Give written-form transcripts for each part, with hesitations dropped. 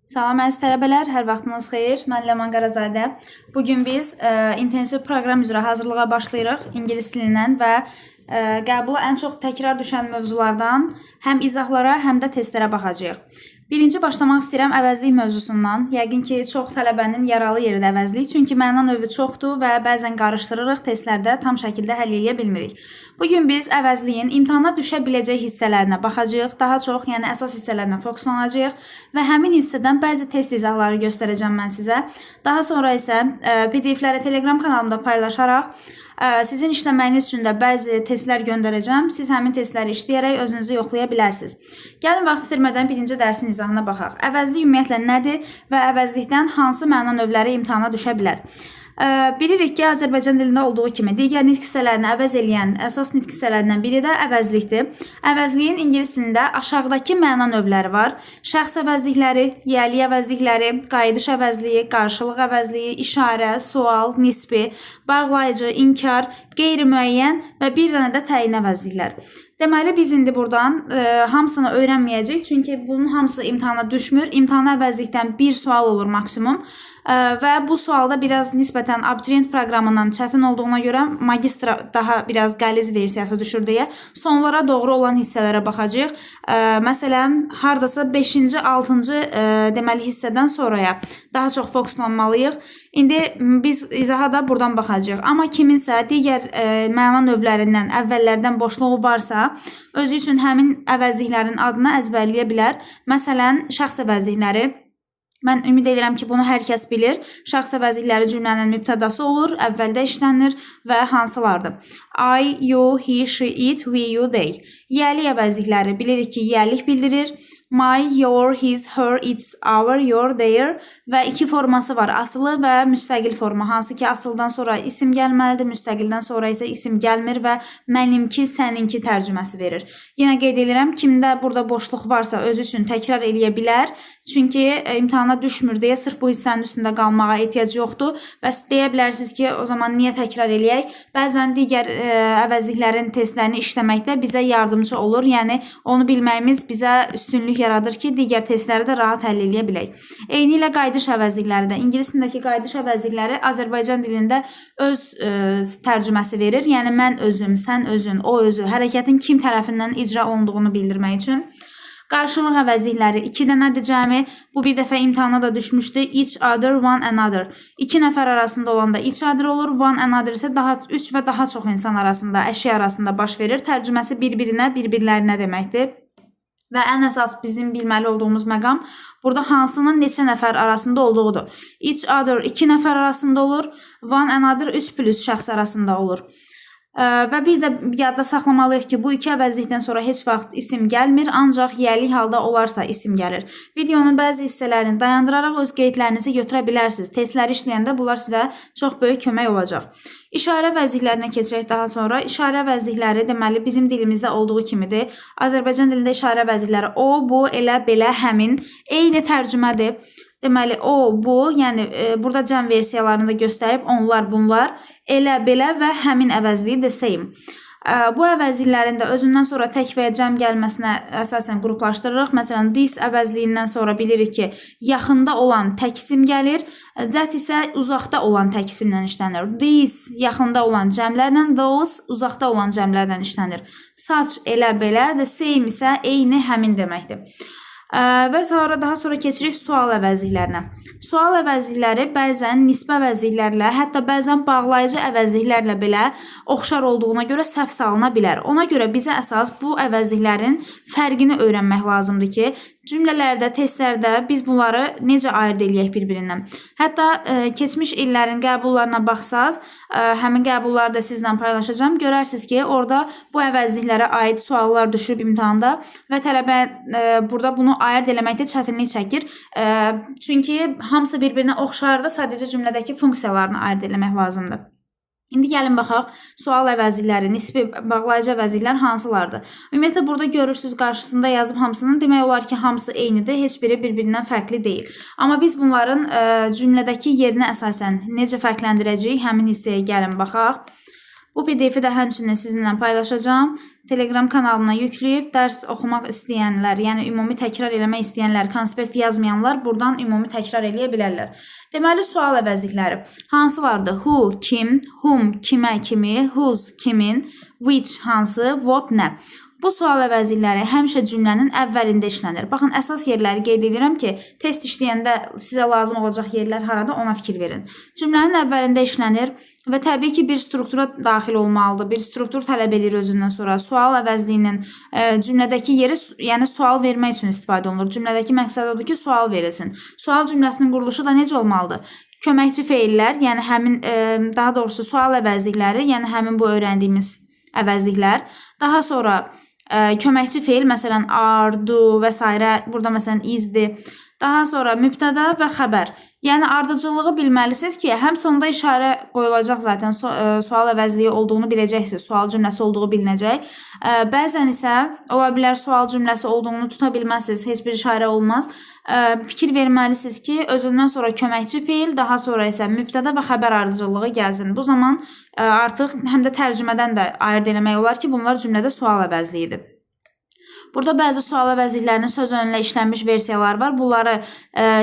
Salam əziz tələbələr, hər vaxtınız xeyir. Mən Ləman Qarazadə. Bugün biz intensiv proqram üzrə hazırlığa başlayırıq. İngilis dilindən və qəbula ən çox təkrar düşən mövzulardan həm izahlara, həm də testlərə baxacağıq. Birinci başlamaq istəyirəm əvəzlik mövzusundan. Yəqin ki, çox tələbənin yaralı yeri də əvəzlik, çünki məna növü çoxdur və bəzən qarışdırırıq, testlərdə tam şəkildə həll edə bilmirik. Bugün biz əvəzliyin imtahana düşə biləcək hissələrinə baxacağıq, daha çox, yəni əsas hissələrinə fokuslanacağıq və həmin hissədən bəzi test izahları göstərəcəm mən sizə. Daha sonra isə PDF-ləri Telegram kanalımda paylaşaraq sizin işləməyiniz üçün də bəzi testlər göndərəcəm. Siz həmin testləri işləyərək özünüzü yoxlaya bilərsiniz. Gəlin vaxt itirmədən birinci dərsin izahına baxaq. Əvəzlik ümumiyyətlə nədir və əvəzlikdən hansı məna növləri imtahana düşə bilər? Bilirik ki, Azərbaycan dilində olduğu kimi digər nitq hissələrini əvəz eləyən əsas nitq hissələrindən biri də əvəzlikdir. Əvəzliyin ingilis dilində aşağıdakı məna növləri var. Şəxs əvəzlikləri, yiyəlik əvəzlikləri, qayıdış əvəzliyi, qarşılıq əvəzliyi, işarə, sual, nisbi, bağlayıcı, inkar, qeyri-müəyyən və bir dənə də təyin əvəzliklər. Deməli, biz indi buradan hamısını öyrənməyəcəyik, çünki bunun hamısı imtahana düşmür. İmtahana əvəzlikdən bir sual olur maksimum və bu sualda biraz nisbətən abituriyent proqramından çətin olduğuna görə magistra daha biraz qəliz versiyası düşür deyə sonlara doğru olan hissələrə baxacağıq. Məsələn, hardasa 5-ci, 6-cı deməli hissədən sonraya daha çox fokuslanmalıyıq. İndi biz izaha da buradan baxacağıq. Amma kiminsə digər məna növlərindən əvvəllərdən boşluğu varsa, özü üçün həmin əvəzliklərin adını əzbərləyə bilər. Məsələn, şəxs əvəzlikləri. Mən ümid edirəm ki, bunu hər kəs bilir. Şəxs əvəzlikləri cümlənin mübtədası olur, əvvəldə işlənir və hansılardır? I, you, he, she, it, we, you, they. Yiyəlik əvəzlikləri bilirik ki, yiyəlik bildirir. My, your, his, her, its, our, your, their və iki forması var. Asılı və müstəqil forma. Hansı ki, asıldan sonra isim gəlməlidir, müstəqildən sonra isə isim gəlmir və mənimki, səninki tərcüməsi verir. Yenə qeyd edirəm, kimdə burada boşluq varsa özü üçün təkrar eləyə bilər. Çünki imtahana düşmür deyə sırf bu hissənin üstündə qalmağa ehtiyac yoxdur. Bəs deyə bilərsiniz ki, o zaman niyə təkrar eləyək? Bəzən digər əvəzliklərin testlərini işləməkdə bizə yardımcı olur. Yəni, onu bilməyimiz bizə üstünlük yaradır ki, digər testləri də rahat həll eləyə bilək. Eyni ilə qayıdış əvəzlikləri də. İngilis dilindəki qayıdış əvəzlikləri Azərbaycan dilində öz tərcüməsi verir. Yəni, mən özüm, sən özün, o özü, hərəkətin kim tərəfindən icra olunduğunu bildirmək üçün. Qarşılıq əvəzlikləri 2 dənədir cəmi. Bu bir dəfə imtahana da düşmüşdü. Each other, one another. 2 nəfər arasında olanda each other olur. One another isə 3 və daha çox insan arasında, əşya arasında baş verir. Tərcüməsi bir-birinə, bir-birlərinə deməkdir. Və ən əsas bizim bilməli olduğumuz məqam burada hansının neçə nəfər arasında olduğudur. Each other 2 nəfər arasında olur. One another 3+ şəxs arasında olur. Və bir də yadda saxlamalıyıq ki, bu iki əvəzlikdən sonra heç vaxt isim gəlmir, ancaq yiyəlik halda olarsa isim gəlir. Videonun bəzi hissələrini dayandıraraq öz qeydlərinizi götürə bilərsiniz. Testləri işləyəndə bunlar sizə çox böyük kömək olacaq. İşarə əvəzliklərinə keçək daha sonra. İşarə əvəzlikləri deməli bizim dilimizdə olduğu kimidir. Azərbaycan dilində işarə əvəzlikləri o, bu, elə, belə, həmin eyni tərcümədir. Deməli, o, bu, yəni burada cəm versiyalarını da göstərib, onlar, bunlar, elə, belə və həmin əvəzliyi the same. Bu əvəzliklərin də özündən sonra tək və ya cəm gəlməsinə əsasən qruplaşdırırıq. Məsələn, this əvəzliyindən sonra bilirik ki, yaxında olan tək isim gəlir, that isə uzaqda olan tək isimlə işlənir. These yaxında olan cəmlərlə, those uzaqda olan cəmlərlə işlənir. Such, elə, belə, the same isə eyni, həmin deməkdir. Və sonra daha sonra keçirik sual əvəzliklərinə. Sual əvəzlikləri bəzən nisbi əvəzliklərlə, hətta bəzən bağlayıcı əvəzliklərlə belə oxşar olduğuna görə səhv salına bilər. Ona görə bizə əsas bu əvəzliklərin fərqini öyrənmək lazımdır ki, cümlələrdə, testlərdə biz bunları necə ayırd eləyək bir-birindən. Hətta keçmiş illərin qəbullarına baxsaz, həmin qəbulları da sizlə paylaşacağım. Görərsiniz ki, orada bu əvəzliklərə aid suallar düşüb imtahanda və tələbə burada bunu ayırd eləməkdə çətinlik çəkir. Çünki hamısı bir-birinə oxşardır, sadəcə cümlədəki funksiyalarını ayırd eləmək lazımdır. İndi gəlin baxaq, sual əvəzlikləri, nisbi bağlayıcı əvəzliklər hansılardır? Ümumiyyətlə, burada görürsünüz qarşısında yazıb hamısının, demək olar ki, hamısı eynidir, heç biri bir-birindən fərqli deyil. Amma biz bunların cümlədəki yerinə əsasən necə fərqləndirəcəyik, həmin hissəyə gəlin baxaq. Bu PDF-i də həmçinin sizinlə paylaşacağam. Telegram kanalına yükləyib dərs oxumaq istəyənlər, yəni ümumi təkrar eləmək istəyənlər, konspekt yazmayanlar buradan ümumi təkrar eləyə bilərlər. Deməli, sual əvəzlikləri hansılardır? Who, kim, whom, kimə, kimi, whose, kimin, which, hansı, what, nə. Bu sual əvəzlikləri həmişə cümlənin əvvəlində işlənir. Baxın, əsas yerləri qeyd edirəm ki, test işləyəndə sizə lazım olacaq yerlər harada, ona fikir verin. Cümlənin əvvəlində işlənir və təbii ki, bir struktura daxil olmalıdır. Bir struktur tələb edir özündən sonra. Sual əvəzliyinin cümlədəki yeri, yəni sual vermək üçün istifadə olunur. Cümlədəki məqsəd odur ki, sual verilsin. Sual cümləsinin quruluşu da necə olmalıdır? Köməkçi feillər, yəni həmin, daha doğrusu sual əvəzlikləri, yəni həmin bu öyrəndiyimiz əvəzliklər. Daha sonra köməkçi feil, məsələn, are, do və s. Burada məsələn isdir. Daha sonra mübtəda və xəbər. Yəni ardıcıllığı bilməlisiniz ki, həm sonda işarə qoyulacaq zaten, sual əvəzliyi olduğunu biləcəksiniz, sual cümləsi olduğu bilinəcək. Bəzən isə ola bilər sual cümləsi olduğunu tuta bilməzsiniz, heç bir işarə olmaz. Fikir verməlisiniz ki, özündən sonra köməkçi feil, daha sonra isə mübtəda və xəbər ardıcıllığı gəlsin. Bu zaman artıq həm də tərcümədən də ayırd eləmək olar ki, bunlar cümlədə sual əvəzliyidir. Burada bəzi sual əvəzliklərinin söz önündə işlənmiş versiyalar var. Bunları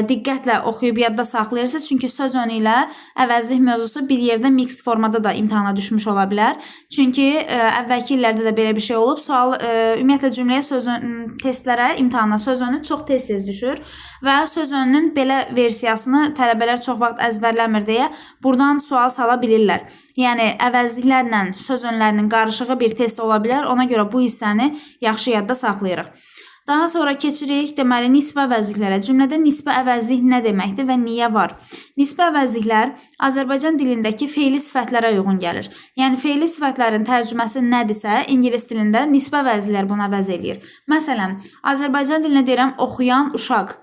diqqətlə oxuyub yadda saxlayırsınız. Çünki söz önü ilə əvəzlik mövzusu bir yerdə mix formada da imtahana düşmüş ola bilər. Çünki əvvəlki illərdə də belə bir şey olub. Ümumiyyətlə cümləyə testlərə, imtahana söz önü çox tez-tez düşür və söz önünün belə versiyasını tələbələr çox vaxt əzbərləmir deyə buradan sual sala bilirlər. Yəni əvəzliklərlə söz önlərinin qarışığı bir test ola bilər. Ona görə bu hissəni yaxşı yadda saxlayırıq. Daha sonra keçirik, deməli, nisbə əvəzliklərə. Cümlədə nisbə əvəzlik nə deməkdir və niyə var? Nisbə əvəzliklər Azərbaycan dilindəki feili sifətlərə uyğun gəlir. Yəni, feili sifətlərin tərcüməsi nədirsə, ingilis dilində nisbə əvəzliklər bunu əvəz eləyir. Məsələn, Azərbaycan dilində deyirəm, oxuyan uşaq,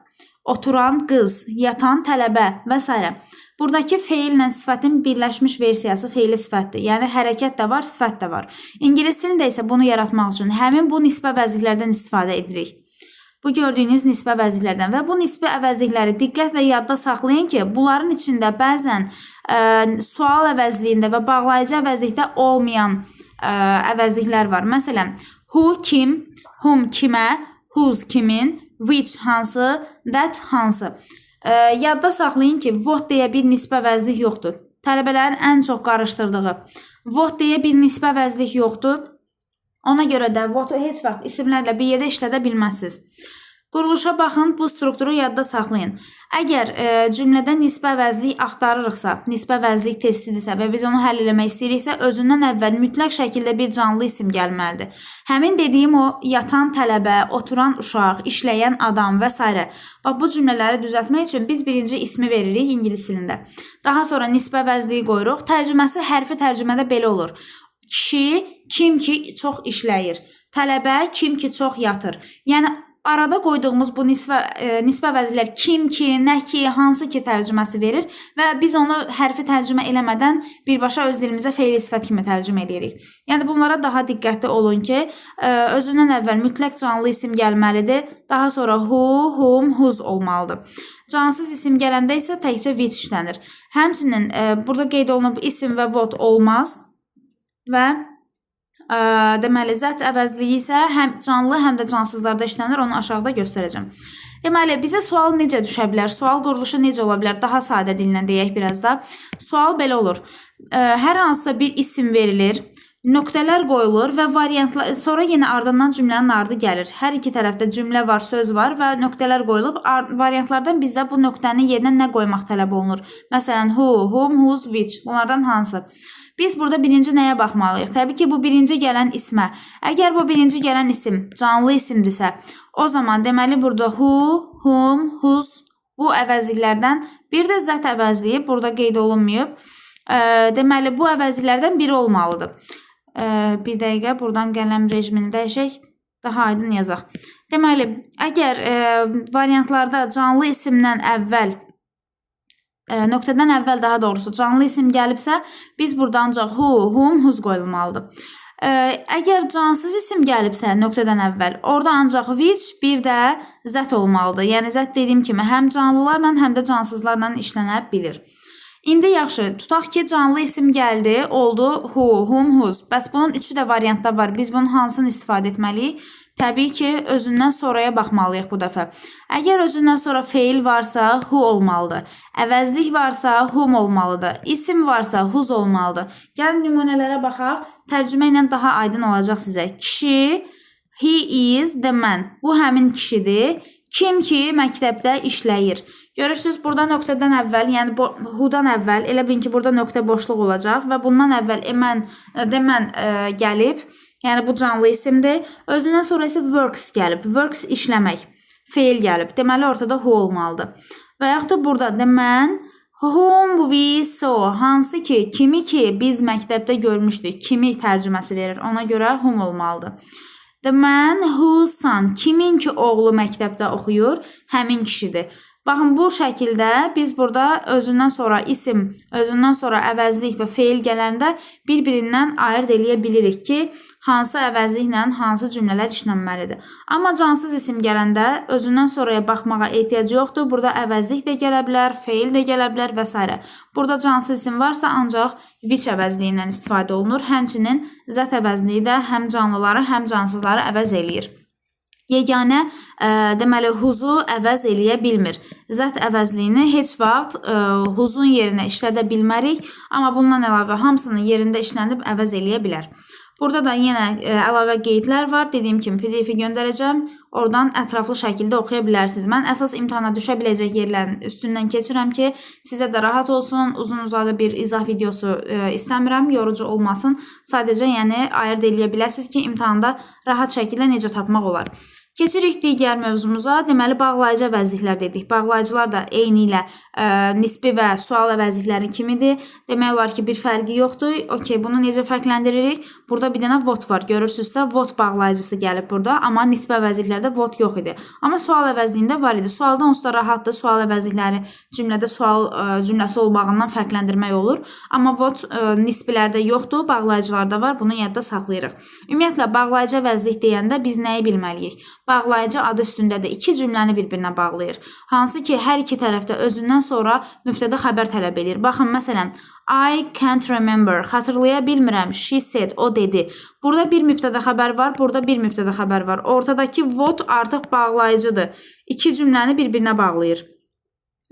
oturan qız, yatan tələbə və s. Buradakı feillə sifətin birləşmiş versiyası feili sifətdir. Yəni, hərəkət də var, sifət də var. İngilis dilində isə bunu yaratmaq üçün həmin bu nisbə əvəzliklərdən istifadə edirik. Bu gördüyünüz nisbə əvəzliklərdən və bu nisbə əvəzlikləri diqqətlə yadda saxlayın ki, bunların içində bəzən sual əvəzliyində və bağlayıcı əvəzlikdə olmayan əvəzliklər var. Məsələn, who, kim, whom, kimə, whose, kimin, which, hansı, that, hansı. Yadda saxlayın ki, what deyə bir nisbə əvəzlik yoxdur. Tələbələrin ən çox qarışdırdığı. What deyə bir nisbə əvəzlik yoxdur. Ona görə də what-u heç vaxt isimlərlə bir yerdə işlədə bilməzsiniz. Quruluşa baxın, bu strukturu yadda saxlayın. Əgər cümlədə nisbə əvəzlik axtarırıqsa, nisbə əvəzlik testidirsə və biz onu həll eləmək istəyiriksə, özündən əvvəl mütləq şəkildə bir canlı isim gəlməlidir. Həmin dediyim o, yatan tələbə, oturan uşaq, işləyən adam və s. Bu cümlələri düzəltmək üçün biz birinci ismi veririk ingilis dilində. Daha sonra nisbə əvəzliyi qoyuruq. Tərcüməsi hərfi tərcümədə belə olur. Kişi, kim ki çox işləyir. Tələbə, kim ki çox yatır. Yəni, arada qoyduğumuz bu nisbə əvəzliklər kim ki, nə ki, hansı ki tərcüməsi verir və biz onu hərfi tərcümə eləmədən birbaşa öz dilimizə feili sifət kimi tərcümə edirik. Yəni bunlara daha diqqətli olun ki, özündən əvvəl mütləq canlı isim gəlməlidir. Daha sonra who, whom, whose olmalıdır. Cansız isim gələndə isə təkcə which işlənir. Həmçinin burada qeyd olunub isim və what olmaz və deməli, zət əvəzliyi isə həm canlı, həm də cansızlarda işlənir. Onu aşağıda göstərəcəm. Deməli, bizə sual necə düşə bilər? Sual quruluşu necə ola bilər? Daha sadə dillə deyək biraz da. Sual belə olur. Hər hansısa bir isim verilir, nöqtələr qoyulur və variantlar, sonra yenə ardından cümlənin ardı gəlir. Hər iki tərəfdə cümlə var, söz var və nöqtələr qoyulub. Variantlardan bizdə bu nöqtənin yerinə nə qoymaq tələb olunur? Məsələn, who, whom, whose, which. Bunlardan hansı? Biz burada birinci nəyə baxmalıyıq? Təbii ki, bu birinci gələn ismə. Əgər bu birinci gələn isim canlı isimdirsə, o zaman deməli burada who, whom, whose bu əvəzliklərdən bir də zət əvəzliyi burada qeyd olunmayıb. Deməli, bu əvəzliklərdən biri olmalıdır. Bir dəqiqə, buradan qələm rejimini dəyişək, daha aydın yazaq. Deməli, əgər variantlarda canlı isimdən əvvəl nöqtədən əvvəl daha doğrusu canlı isim gəlibsə, biz burada ancaq who, whom, whose qoyulmalıdır. Əgər cansız isim gəlibsə nöqtədən əvvəl, orada ancaq which, bir də zət olmalıdır. Yəni zət dediyim kimi həm canlılarla, həm də cansızlarla işlənə bilir. İndi yaxşı, tutaq ki, canlı isim gəldi, oldu who, whom, whose. Bəs bunun üçü də variantda var. Biz bunun hansını istifadə etməliyik? Təbii ki, özündən sonraya baxmalıyıq bu dəfə. Əgər özündən sonra feil varsa, who olmalıdır. Əvəzlik varsa, whom olmalıdır. İsim varsa, whose olmalıdır. Gəlin nümunələrə baxaq. Tərcümə ilə daha aydın olacaq sizə. Kişi, he is the man. Bu həmin kişidir. Kim ki, məktəbdə işləyir. Görürsünüz, burada nöqtədən əvvəl, yəni who-dan əvvəl, elə bilin ki, burada nöqtə boşluq olacaq və bundan əvvəl demən gəlib. Yəni, bu canlı isimdir. Özündən sonra isə works gəlib. Works işləmək. Feil gəlib. Deməli, ortada who olmalıdır. Və yaxud da burada the man whom we saw. Hansı ki, kimi ki, biz məktəbdə görmüşdük. Kimi tərcüməsi verir. Ona görə whom olmalıdır. The man whose son. Kimin ki, oğlu məktəbdə oxuyur, həmin kişidir. Baxın, bu şəkildə biz burada özündən sonra isim, özündən sonra əvəzlik və feil gələndə bir-birindən ayırt eləyə bilirik ki, hansı əvəzliklə hansı cümlələr işlənməlidir. Amma cansız isim gələndə özündən sonraya baxmağa ehtiyac yoxdur. Burada əvəzlik də gələ bilər, feil də gələ bilər və s. Burada cansız isim varsa ancaq which əvəzliyindən istifadə olunur. Həmçinin zət əvəzliyi də həm canlıları, həm cansızları əvəz eləyir. Yeganə, deməli, who'su əvəz eləyə bilmir. Zət əvəzliyini heç vaxt who'sun yerinə işlədə bilmərik, amma bundan əlavə hamısının yerində işlənib əvəz eləyə bilər. Burada da yenə əlavə qeydlər var. Dediyim kimi PDF-i göndərəcəm. Oradan ətraflı şəkildə oxuya bilərsiniz. Mən əsas imtahana düşə biləcək yerlərin üstündən keçirəm ki, sizə də rahat olsun. Uzun-uzadı bir izah videosu istəmirəm, yorucu olmasın. Sadəcə, yəni, ayırt eləyə biləsiniz ki, imtahanda rahat şəkildə necə tapmaq olar. Keçirik digər mövzumuza. Deməli, bağlayıcı əvəzliklər dedik. Bağlayıcılar da eyni ilə nisbi və sual əvəzlikləri kimidir. Demək olar ki, bir fərqi yoxdur. Okey, bunu necə fərqləndiririk? Burada bir dənə what var. Görürsünüzsə, what bağlayıcısı gəlib burada. Amma nisbi əvəzliklərdə what yox idi. Amma sual əvəzliyində var idi. Sualda onsuz da rahatdır. Sual əvəzlikləri cümlədə sual cümləsi olmağından fərqləndirmək olur. Amma what nisbilərdə yoxdur. Bağlayıcılarda var. Bunu yadda saxlayırıq. Ümumiyyətlə, bağlayıcı əvəzlik deyəndə biz nəyi bilməliyik? Bağlayıcı adı üstündədir. İki cümləni bir-birinə bağlayır. Hansı ki, hər iki tərəfdə özündən sonra mübtəda xəbər tələb edir. Baxın, məsələn, I can't remember. Xatırlaya bilmirəm. She said. O dedi. Burada bir mübtəda xəbər var. Burada bir mübtəda xəbər var. Ortadakı what artıq bağlayıcıdır. İki cümləni bir-birinə bağlayır.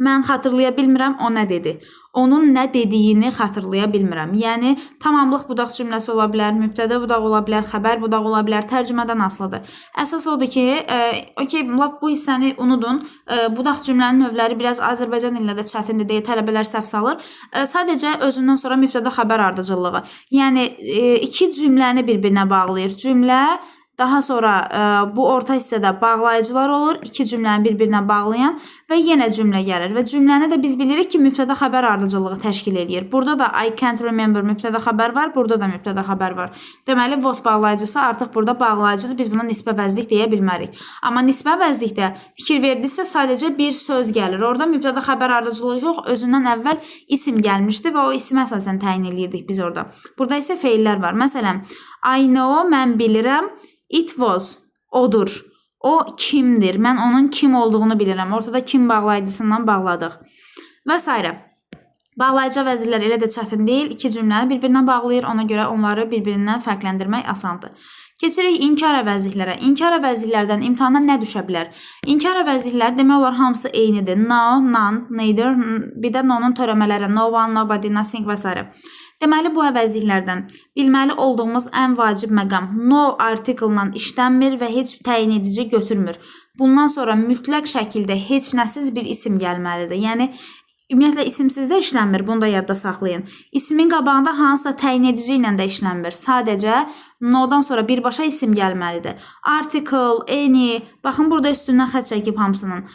Mən xatırlaya bilmirəm, o nə dedi. Onun nə dediyini xatırlaya bilmirəm. Yəni, tamamlıq budaq cümləsi ola bilər, mübtədə budaq ola bilər, xəbər budaq ola bilər, tərcümədən asılıdır. Əsas odur ki, okey, bu hissəni unudun. Budaq cümlənin növləri biraz Azərbaycan dilində də çətindir deyə tələbələr səhv salır. Sadəcə, özündən sonra mübtədə xəbər ardıcıllığı. Yəni, iki cümləni bir-birinə bağlayır. Cümlə, daha sonra bu orta hissədə bağlayıcılar olur, iki cümləni bir-birinə bağlayan və yenə cümlə gəlir. Və cümləni də biz bilirik ki, mübtəda xəbər ardıcılığı təşkil edir. Burada da I can't remember mübtəda xəbər var, burada da mübtəda xəbər var. Deməli, what bağlayıcısı artıq burada bağlayıcıdır, biz buna nisbə əvəzlik deyə bilmərik. Amma nisbə əvəzlikdə fikir verdisə sadəcə bir söz gəlir. Orada mübtəda xəbər ardıcılığı yox, özündən əvvəl isim gəlmişdi və o ismi əsasən təyin edirdik biz orada. Burada isə feillər var. Məsələn, I know, mən bilirəm. It was, odur. O kimdir? Mən onun kim olduğunu bilirəm. Ortada kim bağlayıcısından bağladıq. Və s. Bağlayıcı əvəzliklər elə də çətin deyil. İki cümləni bir-birinə bağlayır. Ona görə onları bir-birindən fərqləndirmək asandır. Keçirik inkar əvəzliklərə. İnkar əvəzliklərdən imtahana nə düşə bilər? İnkar əvəzliklər demək olar hamısı eynidir. No, none, neither, bir də no-nun törəmələri. No one, nobody, nothing və s. Deməli, bu əvəzliklərdən bilməli olduğumuz ən vacib məqam no article-la işlənmir və heç təyin edici götürmür. Bundan sonra mütləq şəkildə heç nəsiz bir isim gəlməlidir. Yəni, ümumiyyətlə, isimsiz də işlənmir, bunu da yadda saxlayın. İsmin qabağında hansısa təyin edici ilə də işlənmir. Sadəcə, no-dan sonra birbaşa isim gəlməlidir. Article, any, baxın, burada üstündən xət çəkib hamısının.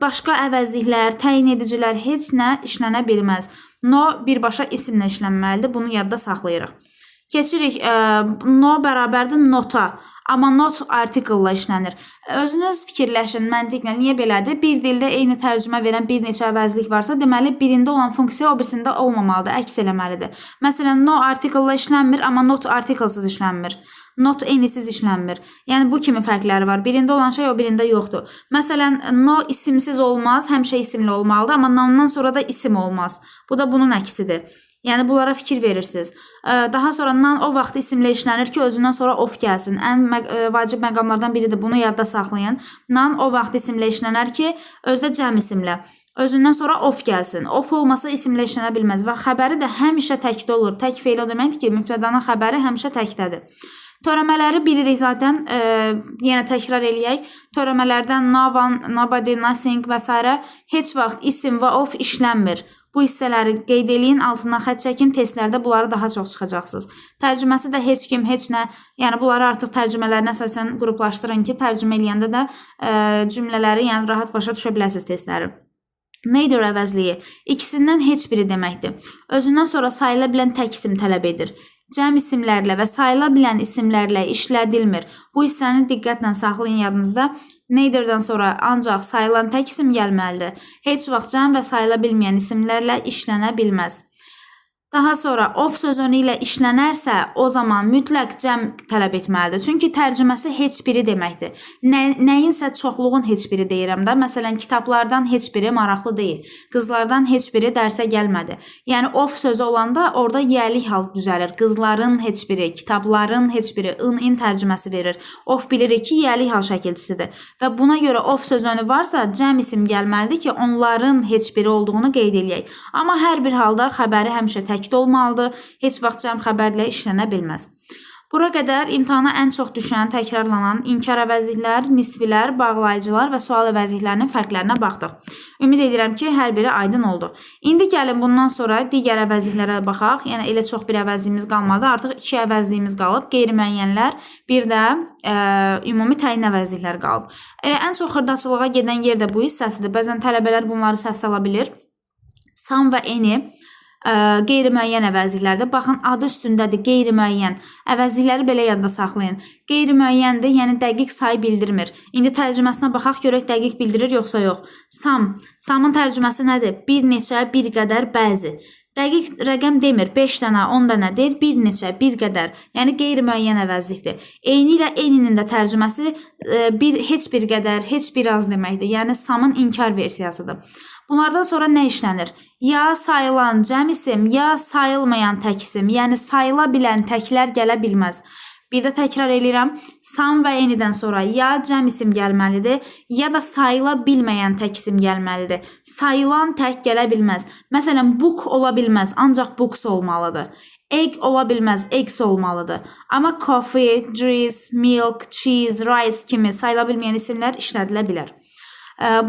Başqa əvəzliklər, təyin edicilər, heç nə işlənə bilməz. No birbaşa isimlə işlənməlidir. Bunu yadda saxlayırıq. Keçirik. No bərabərdir nota. amma not article-la işlənir. Özünüz fikirləşin məntiqlə niyə belədir? Bir dildə eyni tərcümə verən bir neçə əvəzlik varsa, deməli birində olan funksiya o birisində olmamalıdır, əks eləməlidir. Məsələn, no article-la işlənmir, amma not article-sız işlənmir. Not enisiz işlənmir. Yəni bu kimi fərqləri var. Birində olan şey o birində yoxdur. Məsələn, no isimsiz olmaz, həmişə isimli olmalıdır, amma nandan sonra da isim olmaz. Bu da bunun əksidir. Yəni bunlara fikir verirsiniz. Daha sonra nan o vaxt isimlə işlənir ki, özündən sonra of gəlsin. Ən vacib məqamlardan biridir. Bunu yadda saxlayın. Nan o vaxt isimlə işlənər ki, özdə cəm isimlə. Özündən sonra of gəlsin. Of olmasa isimlə işlənə bilməz və xəbəri də həmişə təkdə olur. Tək feil o deməkdir ki, mübtədanın xəbəri həmişə təkdədir. Törəmələri bilirik zaten. Yenə təkrar eləyək. Törəmələrdən no one, nobody, nothing və s. heç vaxt isim və of işlənmir. Bu hissələri qeyd eləyin, altından xətt çəkin, testlərdə bunları daha çox çıxacaqsınız. Tərcüməsi də heç kim, heç nə, yəni bunları artıq tərcümələrinə əsasən qruplaşdırın ki, tərcümə eləyəndə də cümlələri yəni rahat başa düşə biləsiniz testləri. Neither əvəzliyi ikisindən heç biri deməkdir. Özündən sonra sayıla bilən tək isim tələb edir. Cəm isimlərlə və sayıla bilən isimlərlə işlədilmir. Bu hissəni diqqətlə saxlayın yadınızda. Neither'dan sonra ancaq sayılan tək isim gəlməlidir. Heç vaxt cəm və sayıla bilməyən isimlərlə işlənə bilməz. Daha sonra of sözünü ilə işlənərsə, o zaman mütləq cəm tələb etməlidir. Çünki tərcüməsi heç biri deməkdir. Nəyinsə çoxluğun heç biri deyirəm də. Məsələn, kitablardan heç biri maraqlı deyil. Qızlardan heç biri dərsə gəlmədi. Yəni of sözü olanda orada yəlik hal düzəlir. Qızların heç biri, kitabların heç biri in tərcüməsi verir. Of bilirik ki, yəlik hal şəkilçisidir. Və buna görə of sözünü varsa, cəm isim gəlməlidir ki, onların heç biri olduğunu qeyd eləyək. Amma hər bir halda xəbəri həmişə təkdə olmalıdır. Heç vaxt cəm xəbərlə işlənə bilməz. Bura qədər imtahana ən çox düşən, təkrarlanan inkar əvəzliklər, nisbilər, bağlayıcılar və sual əvəzliklərinin fərqlərinə baxdıq. Ümid edirəm ki, hər biri aydın oldu. İndi gəlin bundan sonra digər əvəzliklərə baxaq. Yəni elə çox bir əvəzliyimiz qalmadı. Artıq 2 əvəzliyimiz qalıb. Qeyri-müəyyənlər, bir də ümumi təyin əvəzliklər qalıb. Ən çox xırdaçılığa gedən yer də bu hissəsidir. Bəzən tələbələr bunları səhv sala bilir. Some və any qeyri-müəyyən əvəzliklərdə. Baxın, adı üstündədir, qeyri-müəyyən. Əvəzlikləri belə yadda saxlayın. Qeyri-müəyyəndir, yəni dəqiq sayı bildirmir. İndi tərcüməsinə baxaq, görək dəqiq bildirir yoxsa yox. Samın tərcüməsi nədir? Bir neçə, bir qədər, bəzi. Dəqiq rəqəm demir, 5 dənə, 10 dənə deyir, bir neçə, bir qədər. Yəni qeyri-müəyyən əvəzlikdir. Eyni ilə eninin də tərcüməsi heç bir qədər, heç bir az deməkdir. Yəni samın inkar versiyasıdır. Bunlardan sonra nə işlənir? Ya sayılan cəm isim, ya sayılmayan tək isim, yəni sayıla bilən təklər gələ bilməz. Bir də təkrar eləyirəm, some və anydən sonra ya cəm isim gəlməlidir, ya da sayıla bilməyən tək isim gəlməlidir. Sayılan tək gələ bilməz. Məsələn, book ola bilməz, ancaq books olmalıdır. Egg ola bilməz, eggs olmalıdır. Amma coffee, juice, milk, cheese, rice kimi sayıla bilməyən isimlər işlədilə bilər.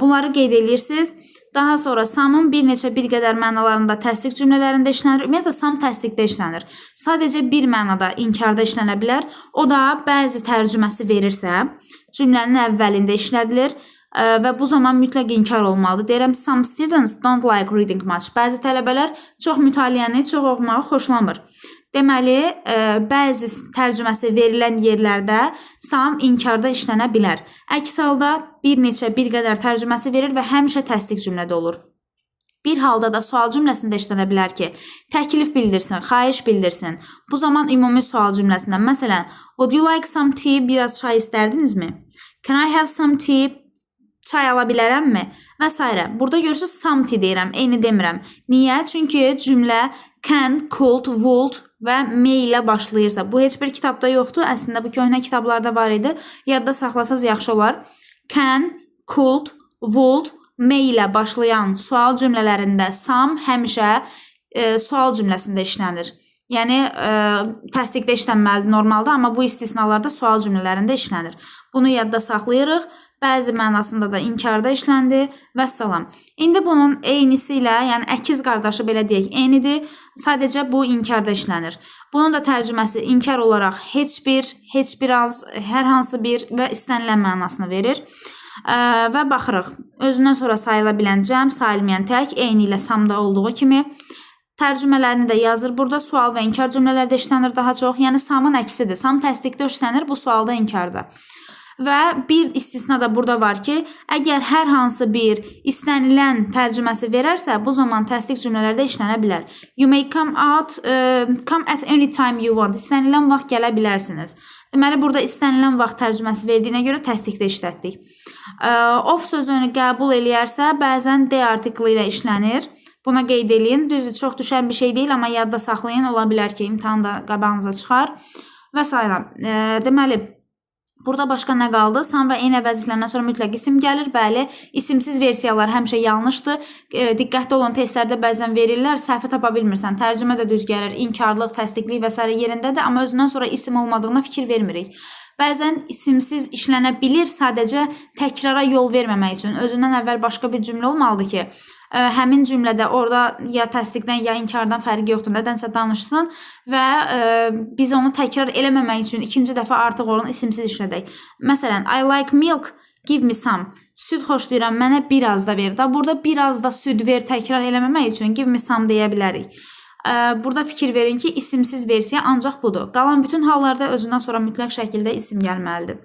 Bunları qeyd edirsiniz. Daha sonra some'ın bir neçə bir qədər mənalarında təsdiq cümlələrində işlənir. Ümumiyyətlə, some təsdiqdə işlənir. Sadəcə bir mənada inkarda işlənə bilər. O da bəzi tərcüməsi verirsə, cümlənin əvvəlində işlədilir və bu zaman mütləq inkar olmalıdır. Deyirəm, some students don't like reading much. Bəzi tələbələr çox mütaliəni, çox oxumağı xoşlamır. Deməli, bəzi tərcüməsi verilən yerlərdə some inkarda işlənə bilər. Əks halda bir neçə, bir qədər tərcüməsi verir və həmişə təsdiq cümlədə olur. Bir halda da sual cümləsində işlənə bilər ki, təklif bildirsin, xahiş bildirsin. Bu zaman ümumi sual cümləsindən, məsələn, would you like some tea? Biraz çay istərdinizmi? Can I have some tea? Çay ala bilərəmmi? Və s. Burada görürsünüz, some tea deyirəm, eyni demirəm. Niyə? Çünki cümlə can, could, would və may ilə başlayırsa. Bu heç bir kitabda yoxdur. Əslində bu köhnə kitablarda var idi. Yadda saxlasaz yaxşı olar. Can, could, would, may ilə başlayan sual cümlələrində some həmişə sual cümləsində işlənir. Yəni, təsdiqdə işlənməlidir normalda, amma bu istisnalarda sual cümlələrində işlənir. Bunu yadda saxlayırıq. Bəzi mənasında da inkarda işləndi və salam. İndi bunun eynisi ilə, yəni əkiz qardaşı belə deyək, eynidir. Sadəcə bu inkarda işlənir. Bunun da tərcüməsi inkar olaraq heç bir az, hər hansı bir və istənilən mənasını verir. Və baxırıq. Özündən sonra sayıla bilən cəm, sayılmayan tək, eyni ilə samda olduğu kimi. Tərcümələrini də yazır. Burada sual və inkar cümlələrdə işlənir daha çox. Yəni samın əksidir. Sam təsdiqdə işlənir, bu sualda inkarda. Və bir istisna da burada var ki, əgər hər hansı bir istənilən tərcüməsi verərsə, bu zaman təsdiq cümlələrdə işlənə bilər. You may come at any time you want. İstənilən vaxt gələ bilərsiniz. Deməli, burada istənilən vaxt tərcüməsi verdiyinə görə təsdiqdə işlətdik. Of sözünü qəbul eləyərsə, bəzən de artiklı ilə işlənir. Buna qeyd eləyin. Düzdür, çox düşən bir şey deyil, amma yadda saxlayın. Ola bilər ki, imtahanda qabağınıza çıxar və s. Deməli, burada başqa nə qaldı? Sam və eyni əvəzliklərindən sonra mütləq isim gəlir. Bəli, isimsiz versiyalar həmişə yanlışdır. Diqqətli olun, testlərdə bəzən verirlər, səhvi tapa bilmirsən. Tərcümə də düz gəlir, inkarlıq, təsdiqlik və s. yerindədir, amma özündən sonra isim olmadığına fikir vermirik. Bəzən isimsiz işlənə bilir, sadəcə təkrara yol verməmək üçün. Özündən əvvəl başqa bir cümlə olmalıdır ki, həmin cümlədə orada ya təsdiqdən ya inkardan fərqi yoxdur, nədənsə danışsın və biz onu təkrar eləməmək üçün ikinci dəfə artıq onu isimsiz işlədək. Məsələn, I like milk, give me some. Süd xoşlayıram, mənə biraz da ver. Da burada biraz da süd ver təkrar eləməmək üçün give me some deyə bilərik. Burada fikir verin ki, isimsiz versiya ancaq budur. Qalan bütün hallarda özündən sonra mütləq şəkildə isim gəlməlidir.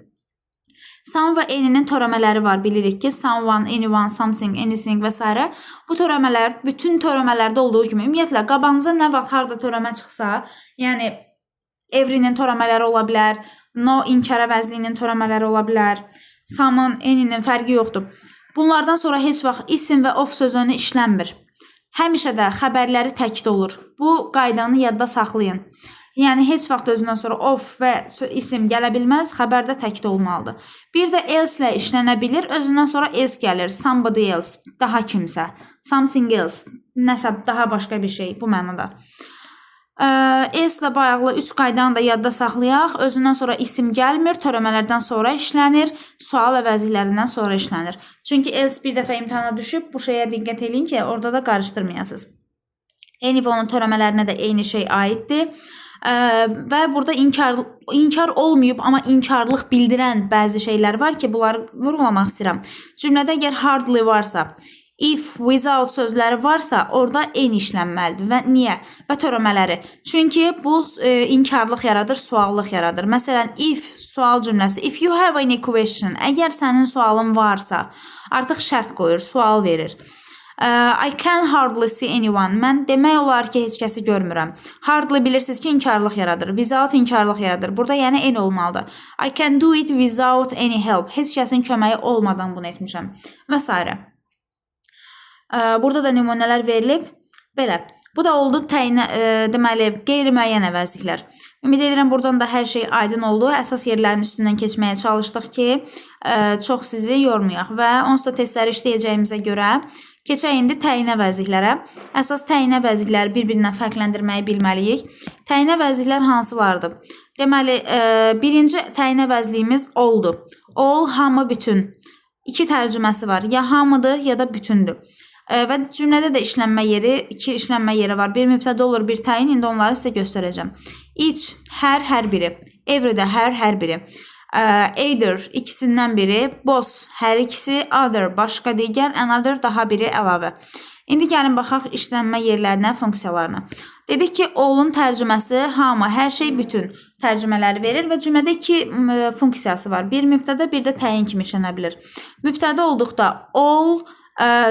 Some və any'nin törəmələri var. Bilirik ki, someone, anyone, something, anything və s. Bu törəmələr bütün törəmələrdə olduğu kimi ümumiyyətlə qabağınıza nə vaxt harda törəmə çıxsa, yəni every'nin törəmələri ola bilər, no inkar əvəzliyinin törəmələri ola bilər, some'ın, any'nin fərqi yoxdur. Bunlardan sonra heç vaxt isim və of sözünü işlənmir. Həmişə də xəbərləri təkdə olur. Bu qaydanı yadda saxlayın. Yəni, heç vaxt özündən sonra of və isim gələ bilməz, xəbərdə təkdə olmalıdır. Bir də else ilə işlənə bilir, özündən sonra else gəlir. Somebody else, daha kimsə. Something else, nəsə daha başqa bir şey bu mənada. Else ilə bağlı 3 qaydanı da yadda saxlayaq. Özündən sonra isim gəlmir, törəmələrdən sonra işlənir, sual əvəzliklərindən sonra işlənir. Çünki else bir dəfə imtahana düşüb, bu şeyə diqqət edin ki, orada da qarışdırmayasınız. Anyone-un törəmələrinə də eyni şey aiddir. Və burada inkar olmayıb, amma inkarlıq bildirən bəzi şeylər var ki, bunları vurğulamaq istəyirəm. Cümlədə əgər hardly varsa, if, without sözləri varsa, orada eyni işlənməlidir. Və niyə? Və törəmələri. Çünki bu inkarlıq yaradır, suallıq yaradır. Məsələn, if sual cümləsi, if you have any question, əgər sənin sualın varsa, artıq şərt qoyur, sual verir. I can hardly see anyone. Mən demək olar ki, heç kəsi görmürəm. Hardly bilirsiniz ki, inkarlıq yaradır. Without inkarlıq yaradır. Burada yəni eyni olmalıdır. I can do it without any help. Heç kəsin köməyi olmadan bunu etmişəm. Və s. Burada da nümunələr verilib. Belə. Bu da oldu deməli, qeyri-müəyyən əvəzliklər. Ümid edirəm, buradan da hər şey aydın oldu. Əsas yerlərin üstündən keçməyə çalışdıq ki, çox sizi yormayaq. Və onsuz da testləri işləyəcəyimizə görə keçək indi təyin əvəzliklərə. Əsas təyin əvəzlikləri bir-birindən fərqləndirməyi bilməliyik. Təyin əvəzliklər hansılardır? Deməli, birinci təyin əvəzliyimiz all'dur. All, hamı, bütün. İki tərcüməsi var. Ya hamıdır, ya da bütündür. Və cümlədə də işlənmə yeri, iki işlənmə yeri var. Bir mübtədə olur, bir təyin. İndi onları sizə göstərəcəm. Each, hər biri. Every də hər biri. Either, ikisindən biri. Both, hər ikisi. Other, başqa digər. Another, daha biri əlavə. İndi gəlin baxaq işlənmə yerlərinə, funksiyalarına. Dedik ki, all'un tərcüməsi hamı, hər şey, bütün tərcümələri verir və cümlədə iki funksiyası var. Bir mübtədə, bir də təyin kimi işlənə bilir. Mübtədə olduqda all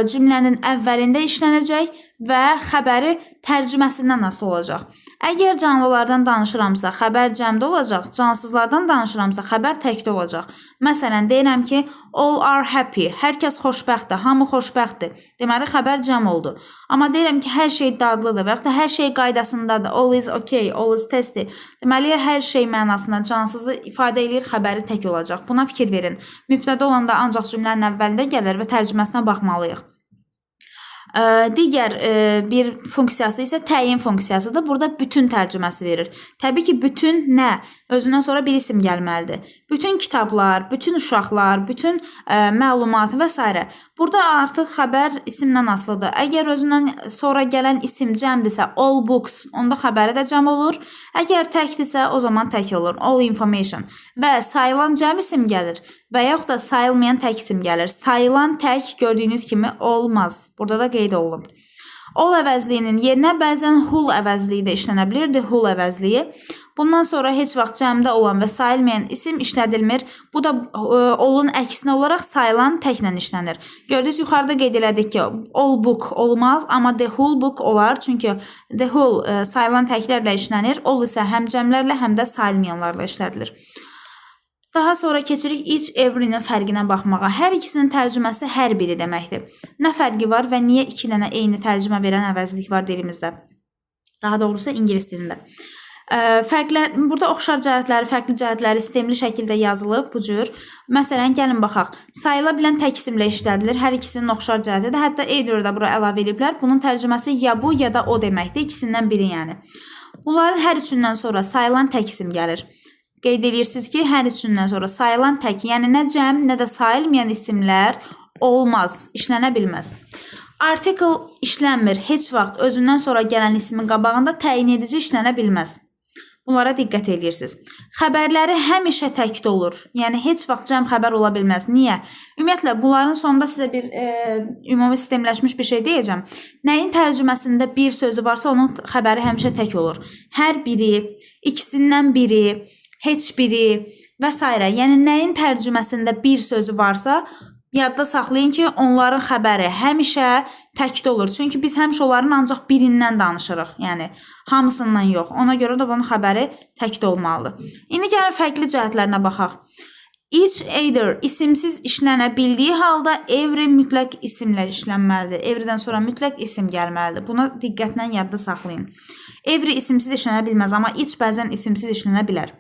cümlənin əvvəlində işlənəcək və xəbəri tərcüməsindən asılı olacaq. Əgər canlılardan danışıramsa, xəbər cəmdə olacaq, cansızlardan danışıramsa, xəbər təkdə olacaq. Məsələn, deyirəm ki, all are happy, hər kəs xoşbəxtdir, hamı xoşbəxtdir. Deməli, xəbər cəm oldu. Amma deyirəm ki, hər şey dadlıdır və yaxud da hər şey qaydasındadır, all is okay, all is tasty. Deməli, hər şey mənasında cansızı ifadə edir, xəbəri tək olacaq. Buna fikir verin. Mübtədə olanda ancaq cümlənin əvvəlində gəlir və tərcüməsinə baxmalıyıq. Digər bir funksiyası isə təyin funksiyasıdır. Burada bütün tərcüməsi verir. Təbii ki, bütün nə? Özündən sonra bir isim gəlməlidir. Bütün kitablar, bütün uşaqlar, bütün məlumat və s. Burada artıq xəbər isimdən asılıdır. Əgər özündən sonra gələn isim cəmdirsə, all books, onda xəbəri də cəm olur. Əgər təkdirsə, o zaman tək olur. All information. Və sayılan cəm isim gəlir. Və yaxud da sayılmayan tək isim gəlir. Sayılan tək gördüyünüz kimi olmaz. Burada da qeyd olunub. All əvəzliyinin yerinə bəzən whole əvəzliyi də işlənə bilir. The whole əvəzliyi. Bundan sonra heç vaxt cəmdə olan və sayılmayan isim işlədilmir. Bu da all'un əksinə olaraq sayılan təklə işlənir. Gördünüz, yuxarıda qeyd elədik ki, all book olmaz, amma the whole book olar. Çünki the whole sayılan təklərlə işlənir. All isə həm cəmlərlə, həm də sayılmayanlarla işlədilir. Daha sonra keçirik each, every'nin fərqinə baxmağa. Hər ikisinin tərcüməsi hər biri deməkdir. Nə fərqi var və niyə iki dənə eyni tərcümə verən əvəzlik var dilimizdə? Daha doğrusu ingilis dilində. Fərqlər, burada oxşar cəhətləri, fərqli cəhətləri sistemli şəkildə yazılıb bu cür. Məsələn, gəlin baxaq. Sayıla bilən tək isimlə işlədilir. Hər ikisinin oxşar cəhətidir. Hətta either da bura əlavə ediblər. Bunun tərcüməsi ya bu, ya da o deməkdir. İkisindən biri yəni. Bunların hər üçündən sonra sayılan tək isim gəlir. Qeyd edirsiniz ki, hər üçündən sonra sayılan tək, yəni nə cəm, nə də sayılmayan isimlər olmaz, işlənə bilməz. Article işlənmir. Heç vaxt özündən sonra gələn ismin qabağında təyin edici işlənə bilməz. Bunlara diqqət edirsiniz. Xəbərləri həmişə təkdə olur. Yəni, heç vaxt cəm xəbər ola bilməz. Niyə? Ümumiyyətlə, bunların sonunda sizə bir ümumi sistemləşmiş bir şey deyəcəm. Nəyin tərcüməsində bir sözü varsa, onun xəbəri həmişə tək olur. Hər biri, ikisindən biri, heç biri və s. Yəni, nəyin tərcüməsində bir sözü varsa, yadda saxlayın ki, onların xəbəri həmişə təkdə olur. Çünki biz həmişə onların ancaq birindən danışırıq. Yəni, hamısından yox. Ona görə də bunun xəbəri təkdə olmalıdır. İndi gəlin fərqli cəhətlərinə baxaq. Each, either isimsiz işlənə bildiyi halda every mütləq isimlə işlənməlidir. Everydən sonra mütləq isim gəlməlidir. Bunu diqqətlə yadda saxlayın. Every isimsiz işlənə bilməz, amma each bəzən isimsiz işlənə bilər.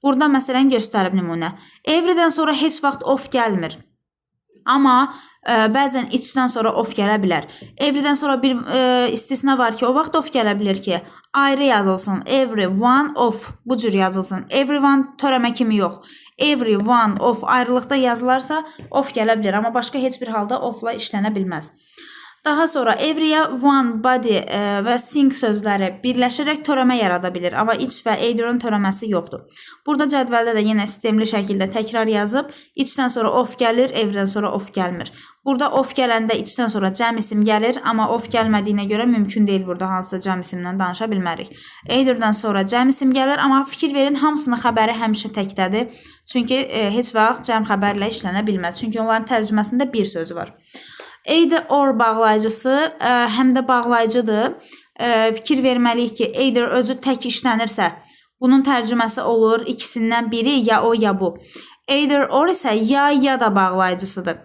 Burada məsələn göstərib nümunə. Everydən sonra heç vaxt of gəlmir. Amma bəzən içdən sonra of gələ bilər. Everydən sonra bir istisna var ki, o vaxt of gələ bilir ki, ayrı yazılsın. Every, one, of bu cür yazılsın. Everyone törəmə kimi yox. Every, one, of ayrılıqda yazılarsa of gələ bilər. Amma başqa heç bir halda ofla işlənə bilməz. Daha sonra every-yə one, body və sing sözləri birləşərək törəmə yarada bilir. Amma each və either-ın törəməsi yoxdur. Burada cədvəldə də yenə sistemli şəkildə təkrar yazıb, içdən sonra of gəlir, everydən sonra of gəlmir. Burada of gələndə içdən sonra cəm isim gəlir, amma of gəlmədiyinə görə mümkün deyil burada hansısa cəm isimdən danışa bilmərik. Either-dən sonra cəm isim gəlir, amma fikir verin, hamısının xəbəri həmişə təkdədir. Çünki heç vaxt cəm xəbərlə işlənə bilməz. Çünki onların tərcüməsində bir sözü var. Either or bağlayıcısı həm də bağlayıcıdır. Fikir verməliyik ki, either özü tək işlənirsə, bunun tərcüməsi olur ikisindən biri, ya o, ya bu. Either or isə ya da bağlayıcısıdır.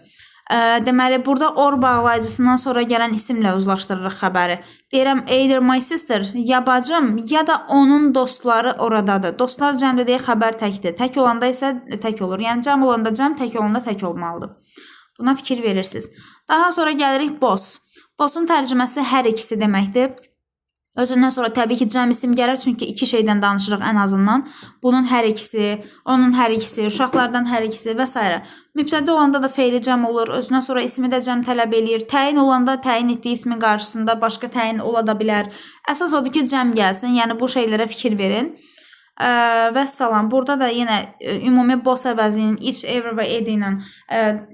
Deməli, burada or bağlayıcısından sonra gələn isimlə uzlaşdırırıq xəbəri. Deyirəm, either my sister, ya bacım, ya da onun dostları oradadır. Dostlar cəmdə deyə xəbər təkdir. Tək olanda isə tək olur. Yəni, cəm olanda cəm, tək olanda tək olmalıdır. Buna fikir verirsiniz. Daha sonra gəlirik boss. Boss'un tərcüməsi hər ikisi deməkdir. Özündən sonra təbii ki, cəm isim gəlir, çünki iki şeydən danışırıq ən azından. Bunun hər ikisi, onun hər ikisi, uşaqlardan hər ikisi və s. Mübtədə olanda da feili cəm olur, özündən sonra ismi də cəm tələb eləyir. Təyin olanda təyin etdiyi ismin qarşısında başqa təyin ola da bilər. Əsas odur ki, cəm gəlsin, yəni bu şeylərə fikir verin. Və salam. Burada da yenə ümumi boss əvəzinin each, every və ed ilə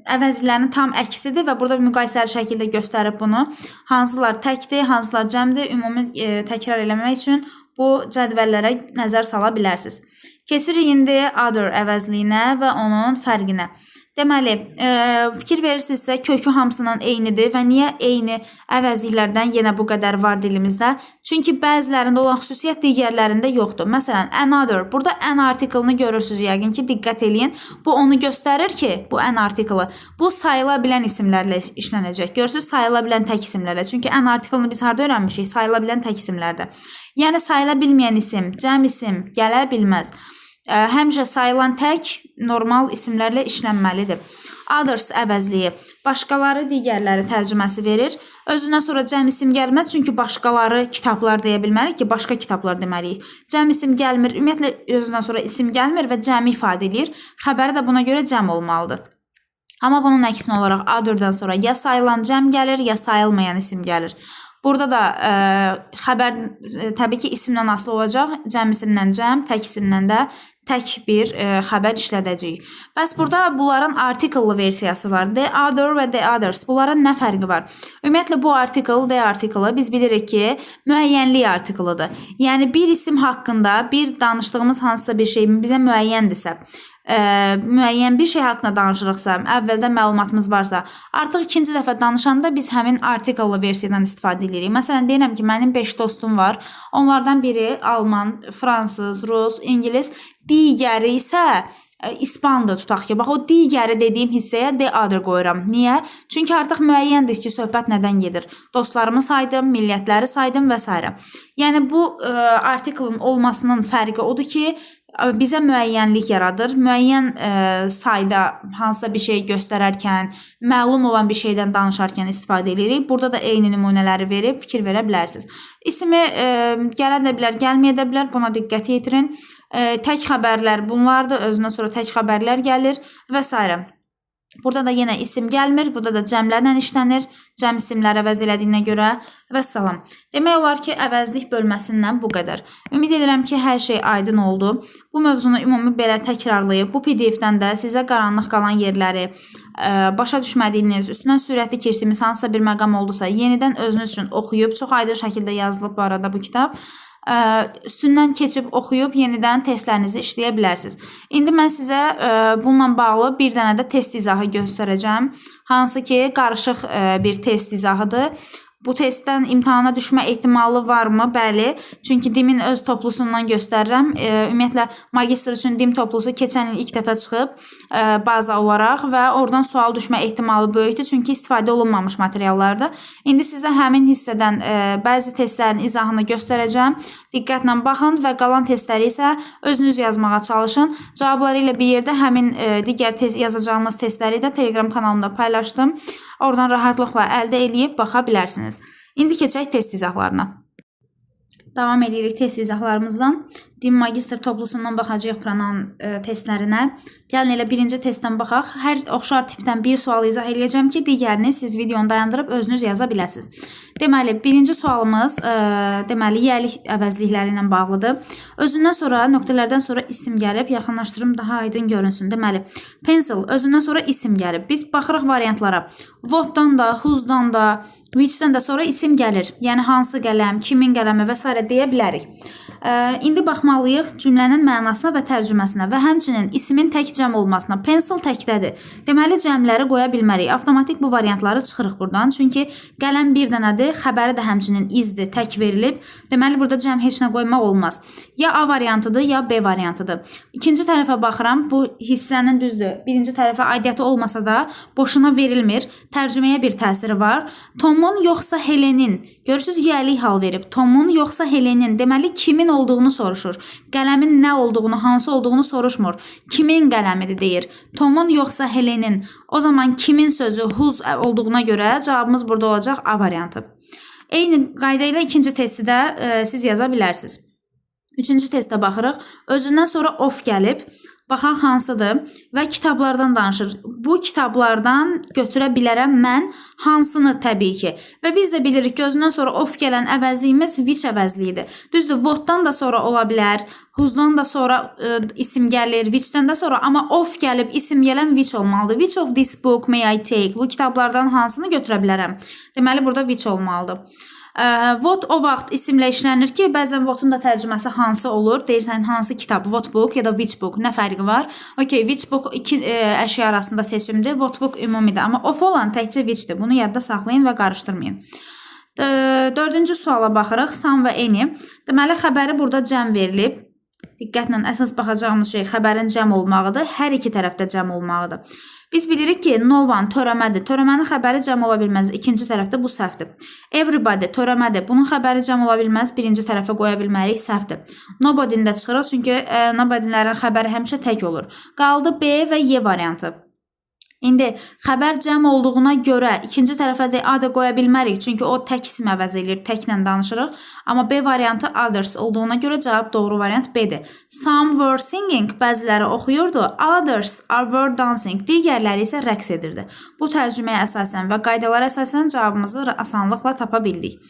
əvəzlərinin tam əksidir və burada müqayisəli şəkildə göstərib bunu. Hansılar təkdir, hansılar cəmdir, ümumi təkrar eləmək üçün bu cədvəllərə nəzər sala bilərsiniz. Keçirik indi other əvəzliyinə və onun fərqinə. Deməli, fikir verirsinizsə kökü hamısının eynidir və niyə eyni əvəzliklərdən yenə bu qədər var dilimizdə? Çünki bəzilərində olan xüsusiyyət digərlərində yoxdur. Məsələn, another. Burada an artiklını görürsünüz yəqin ki, diqqət eləyin. Bu onu göstərir ki, bu an artiklı. Bu sayıla bilən isimlərlə işlənəcək. Görürsünüz, sayıla bilən tək isimlərlə. Çünki an artiklını biz harada öyrənmişik? Sayıla bilən tək isimlərdə. Yəni, sayıla bilməyən isim, cəm isim gələ bilməz. Həmişə sayılan tək normal isimlərlə işlənməlidir. Others əvəzliyi başqaları, digərləri tərcüməsi verir. Özündən sonra cəm isim gəlməz, çünki başqaları kitablar deyə bilmərik ki, başqa kitablar deməliyik. Cəm isim gəlmir, ümumiyyətlə özündən sonra isim gəlmir və cəmi ifadə edir. Xəbəri də buna görə cəm olmalıdır. Amma bunun əksinə olaraq other'dan sonra ya sayılan cəm gəlir, ya sayılmayan isim gəlir. Burada da xəbər təbii ki, isimlə asılı olacaq. Cəm isimlə cəm, tək isimlə də tək bir xəbər işlədəcəyik. Bəs burada bunların artikellı versiyası var. The other və the others. Bunların nə fərqi var? Ümumiyyətlə bu artikel, the article biz bilirik ki, müəyyənlik artiklıdır. Yəni bir isim haqqında bir danışdığımız hansısa bir şey bizə müəyyəndirsə, müəyyən bir şey haqqında danışırıqsa, əvvəldən məlumatımız varsa, artıq ikinci dəfə danışanda biz həmin artikellı versiyadan istifadə edirik. Məsələn, deyirəm ki, mənim 5 dostum var. Onlardan biri alman, fransız, rus, ingilis, digəri isə İspandır tutaq ki. Bax, o digəri dediyim hissəyə the other qoyuram. Niyə? Çünki artıq müəyyəndir ki, söhbət nədən gedir. Dostlarımı saydım, millətləri saydım və s. Yəni, bu artikelin olmasının fərqi odur ki, bizə müəyyənlik yaradır. Müəyyən sayda hansısa bir şey göstərərkən, məlum olan bir şeydən danışarkən istifadə edirik. Burada da eyni nümunələri verib fikir verə bilərsiniz. İsmi gələ də bilər, gəlməyə də bilər. Buna diqqət yetirin. Tək xəbərlər bunlardır. Özündən sonra tək xəbərlər gəlir və s. Burada da yenə isim gəlmir. Burada da cəmlərlə işlənir. Cəm isimləri əvəz elədiyinə görə və salam. Demək olar ki, əvəzlik bölməsindən bu qədər. Ümid edirəm ki, hər şey aydın oldu. Bu mövzunu ümumi belə təkrarlayıb, bu PDF-dən də sizə qaranlıq qalan yerləri, başa düşmədiyiniz, üstündən sürətli keçdiyimiz hansısa bir məqam oldusa, yenidən özünüz üçün oxuyub, çox aydın şəkildə yazılıb bu arada bu kitab. Üstündən keçib oxuyub yenidən testlərinizi işləyə bilərsiniz. İndi mən sizə bununla bağlı bir dənə də test izahı göstərəcəm. Hansı ki, qarışıq bir test izahıdır. Bu testdən imtahana düşmə ehtimalı varmı? Bəli. Çünki DİM-in öz toplusundan göstərirəm. Ümumiyyətlə, magistr üçün DİM toplusu keçən il ilk dəfə çıxıb baza olaraq və oradan sual düşmə ehtimalı böyükdür. Çünki istifadə olunmamış materiallardır. İndi sizə həmin hissədən bəzi testlərin izahını göstərəcəm. Diqqətlə baxın və qalan testləri isə özünüz yazmağa çalışın. Cavabları ilə bir yerdə həmin digər yazacağınız testləri də Telegram kanalımda paylaşdım. Oradan rahatlıqla əldə edib baxa bilərsiniz. İndi keçək test izahlarına. Davam edirik test izahlarımızdan. DİM magistr toplusundan baxacağıq pronoun testlərinə. Gəlin elə birinci testdən baxaq. Hər oxşar tipdən bir sual izah edəcəm ki, digərini siz videonu dayandırıb özünüz yaza biləsiniz. Deməli, birinci sualımız yiyəlik əvəzlikləri ilə bağlıdır. Özündən sonra, nöqtələrdən sonra isim gəlib, yaxınlaşdırım daha aydın görünsün. Deməli, pencil, özündən sonra isim gəlib. Biz baxırıq variantlara. What'dan da, who'dan da, which'dən də sonra isim gəlir. Yəni, hansı qələm, kimin qələmi və s. deyə bilərik. İndi baxmalıyıq cümlənin mənasına və tərcüməsinə və həmçinin ismin tək cəm olmasına. Pencil təkdədir. Deməli, cəmləri qoya bilmərik. Avtomatik bu variantları çıxırıq buradan. Çünki qələm bir dənədir, xəbəri də həmçinin izdir, tək verilib. Deməli, burada cəm heç nə qoymaq olmaz. Ya A variantıdır, ya B variantıdır. İkinci tərəfə baxıram. Bu hissənin düzdür. Birinci tərəfə aidiyyəti olmasa da boşuna verilmir. Tərcüməyə bir təsiri var. Tomun yoxsa Helenin. Görürsünüz, yiyəlik hal verib. Tomun yoxsa Helenin. Deməli, kimin olduğunu soruşur. Qələmin nə olduğunu, hansı olduğunu soruşmur. Kimin qələmidir deyir. Tomun yoxsa Helenin. O zaman kimin sözü whose olduğuna görə cavabımız burada olacaq A variantı. Eyni qayda ilə ikinci testi də siz yaza bilərsiniz. Üçüncü testə baxırıq. Özündən sonra of gəlib. Baxaq hansıdır və kitablardan danışır. Bu kitablardan götürə bilərəm mən hansını təbii ki. Və biz də bilirik ki, özündən sonra of gələn əvəzliyimiz which əvəzliyidir. Düzdür, what'dan da sonra ola bilər, who'dan da sonra isim gəlir, which'dən də sonra, amma of gəlib isim gələn which olmalıdır. Which of this book may I take? Bu kitablardan hansını götürə bilərəm? Deməli, burada which olmalıdır. What o vaxt isimlə işlənir ki, bəzən what'un da tərcüməsi hansı olur. Deyirsən, hansı kitab, what book ya da which book, nə fərqi var? Okay, which book iki əşya arasında seçimdir, what book ümumidir. Amma of olan təkcə which'dir. Bunu yadda saxlayın və qarışdırmayın. Dördüncü suala baxırıq, some və any. Deməli, xəbəri burada cəm verilib. Diqqətlə əsas baxacağımız şey xəbərin cəm olmağıdır. Hər iki tərəfdə cəm olmağıdır. Biz bilirik ki, no one törəmədir. Törəmənin xəbəri cəm ola bilməz. İkinci tərəfdə bu səhvdir. Everybody törəmədir. Bunun xəbəri cəm ola bilməz. Birinci tərəfə qoya bilmərik. Səhvdir. Nobody'ni də çıxırıq. Çünki nobody'lərin xəbəri həmişə tək olur. Qaldı B və Y variantı. İndi xəbər cəm olduğuna görə ikinci tərəfə də A da qoya bilmərik. Çünki o tək isim əvəz edir, təklə danışırıq. Amma B variantı others olduğuna görə cavab doğru variant B-dir. Some were singing, bəziləri oxuyurdu. Others were dancing, digərləri isə rəqs edirdi. Bu tərcüməyə əsasən və qaydalara əsasən cavabımızı asanlıqla tapa bildik.